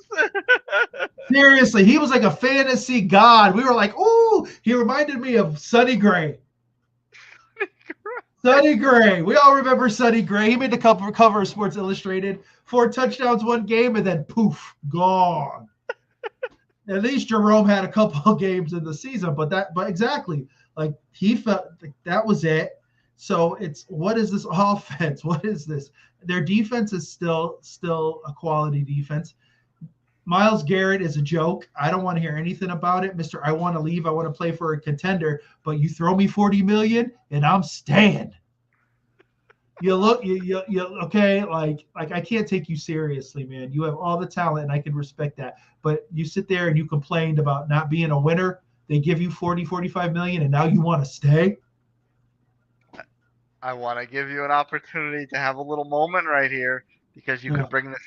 Seriously, he was like a fantasy god. We were like, ooh, he reminded me of Sonny Gray. Sonny Gray. We all remember Sonny Gray. He made the cover of Sports Illustrated. 4 touchdowns one game and then poof, gone. At least Jerome had a couple of games in the season, but exactly. He felt like that was it. So what is this offense? What is this? Their defense is still a quality defense. Myles Garrett is a joke. I don't want to hear anything about it, Mr. I want to leave. I want to play for a contender, but you throw me $40 million and I'm staying. You okay? I can't take you seriously, man. You have all the talent and I can respect that. But you sit there and you complained about not being a winner. They give you 45 million and now you want to stay? I want to give you an opportunity to have a little moment right here because you can bring this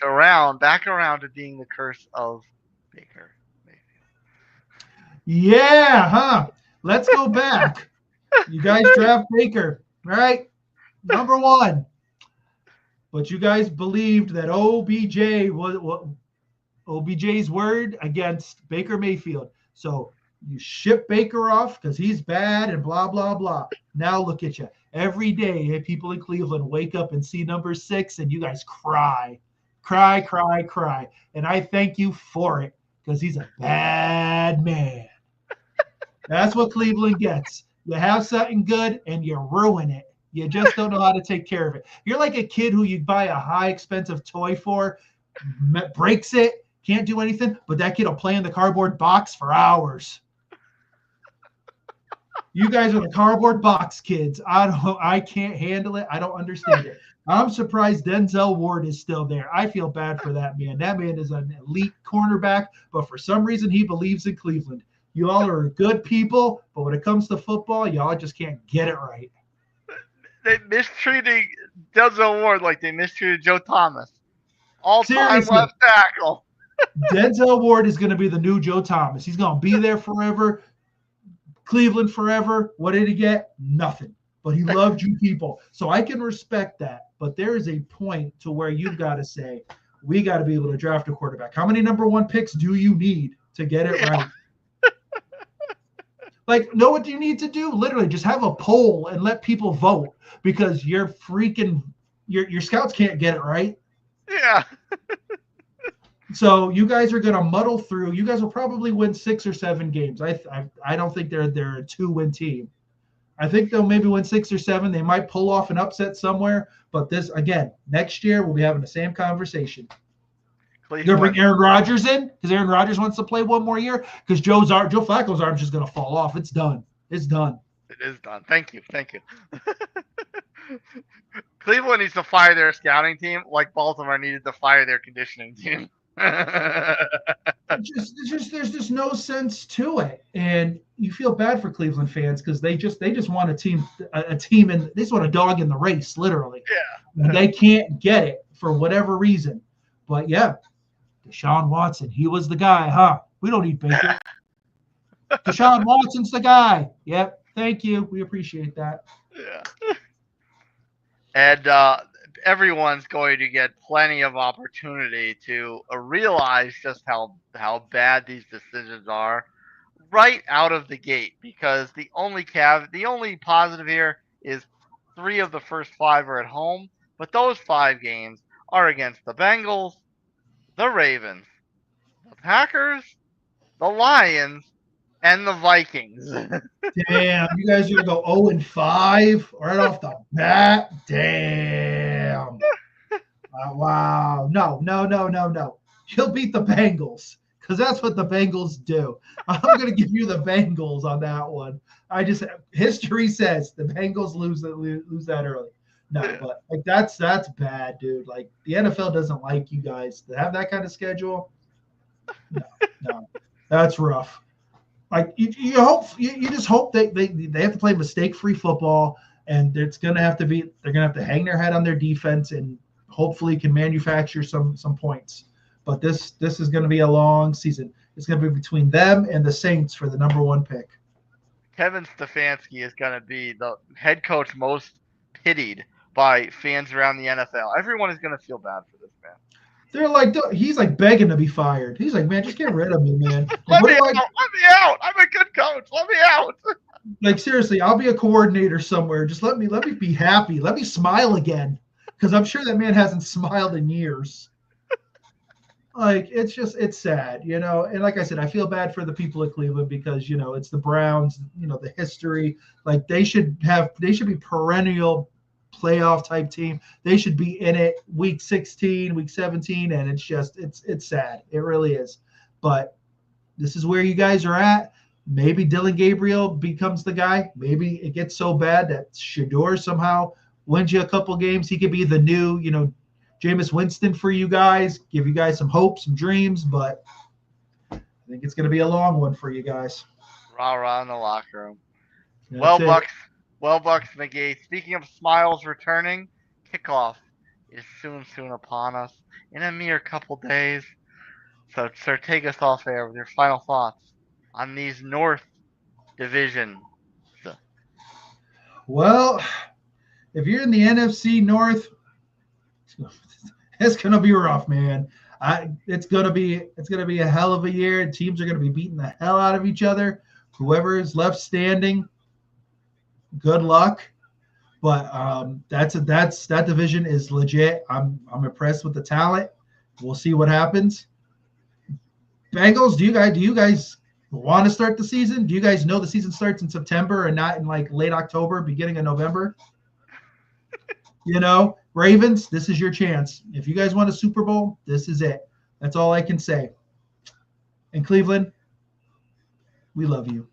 back around to being the curse of Baker Yeah, huh? Let's go back. You guys draft Baker, right? Number one. But you guys believed that OBJ was what OBJ's word against Baker Mayfield. So you ship Baker off because he's bad and blah, blah, blah. Now look at you. Every day, people in Cleveland wake up and see number 6, and you guys cry, cry, cry, cry. And I thank you for it because he's a bad man. That's what Cleveland gets. You have something good and you ruin it. You just don't know how to take care of it. You're like a kid who you buy a high expensive toy for, breaks it, can't do anything, but that kid will play in the cardboard box for hours. You guys are the cardboard box kids. I can't handle it. I don't understand it. I'm surprised Denzel Ward is still there. I feel bad for that man. That man is an elite cornerback, but for some reason he believes in Cleveland. You all are good people, but when it comes to football, y'all just can't get it right. They mistreating Denzel Ward like they mistreated Joe Thomas. All-time Seriously. left tackle. Denzel Ward is going to be the new Joe Thomas. He's going to be there forever. Cleveland forever. What did he get? Nothing. But he loved you people. So I can respect that. But there is a point to where you've got to say, we got to be able to draft a quarterback. How many number 1 picks do you need to get it right? Like, know what you need to do? Literally, just have a poll and let people vote because your scouts can't get it right. Yeah. So you guys are going to muddle through. You guys will probably win 6 or 7 games. I don't think they're a 2-win team. I think they'll maybe win 6 or 7. They might pull off an upset somewhere. But this, again, next year we'll be having the same conversation. You're going to bring Aaron Rodgers in because Aaron Rodgers wants to play one more year because Joe Flacco's arm's just going to fall off. It's done. It's done. It is done. Thank you. Cleveland needs to fire their scouting team like Baltimore needed to fire their conditioning team. There's just no sense to it, and you feel bad for Cleveland fans because they just want a team, and they just want a dog in the race, literally. Yeah. And they can't get it for whatever reason. But yeah, Deshaun Watson, he was the guy, huh? We don't need Baker. Deshaun Watson's the guy. Yep. Thank you. We appreciate that. Yeah. And everyone's going to get plenty of opportunity to realize just how bad these decisions are right out of the gate, because the only positive here is 3 of the first 5 are at home, but those 5 games are against the Bengals, the Ravens, the Packers, the Lions, and the Vikings. Damn, you guys are going to go 0-5 right off the bat? Damn. Wow. No. You'll beat the Bengals because that's what the Bengals do. I'm going to give you the Bengals on that one. History says the Bengals lose that early. No, but like that's bad, dude. Like the NFL doesn't like you guys to have that kind of schedule. No, that's rough. Like you just hope they have to play mistake-free football, and they're gonna have to hang their head on their defense and hopefully can manufacture some points. But this is gonna be a long season. It's gonna be between them and the Saints for the number 1 pick. Kevin Stefanski is gonna be the head coach most pitied by fans around the NFL. Everyone is gonna feel bad for this man. They're like, he's like begging to be fired. He's like, man, just get rid of me, man. Let me out. I'm a good coach. Let me out. Like, seriously, I'll be a coordinator somewhere. Just let me be happy. Let me smile again. Because I'm sure that man hasn't smiled in years. Like, it's sad, you know. And like I said, I feel bad for the people of Cleveland because, you know, it's the Browns, you know, the history. Like, they should be perennial playoff type team. They should be in it week 16, week 17, and it's sad. It really is. But this is where you guys are at. Maybe Dylan Gabriel becomes the guy. Maybe it gets so bad that Shador somehow wins you a couple games. He could be the new, you know, Jameis Winston for you guys, give you guys some hope, some dreams, but I think it's going to be a long one for you guys. Rah in the locker room. That's Bucks, McGee. Speaking of smiles returning, kickoff is soon upon us in a mere couple days. So, sir, take us off air with your final thoughts on these North division? Well, if you're in the NFC North, it's gonna be rough, man. It's gonna be a hell of a year. Teams are gonna be beating the hell out of each other. Whoever is left standing, good luck. But that division is legit. I'm impressed with the talent. We'll see what happens. Bengals, do you guys want to start the season? Do you guys know the season starts in September and not in like late October, beginning of November? Ravens, this is your chance. If you guys want a Super Bowl, this is it. That's all I can say. And Cleveland, we love you.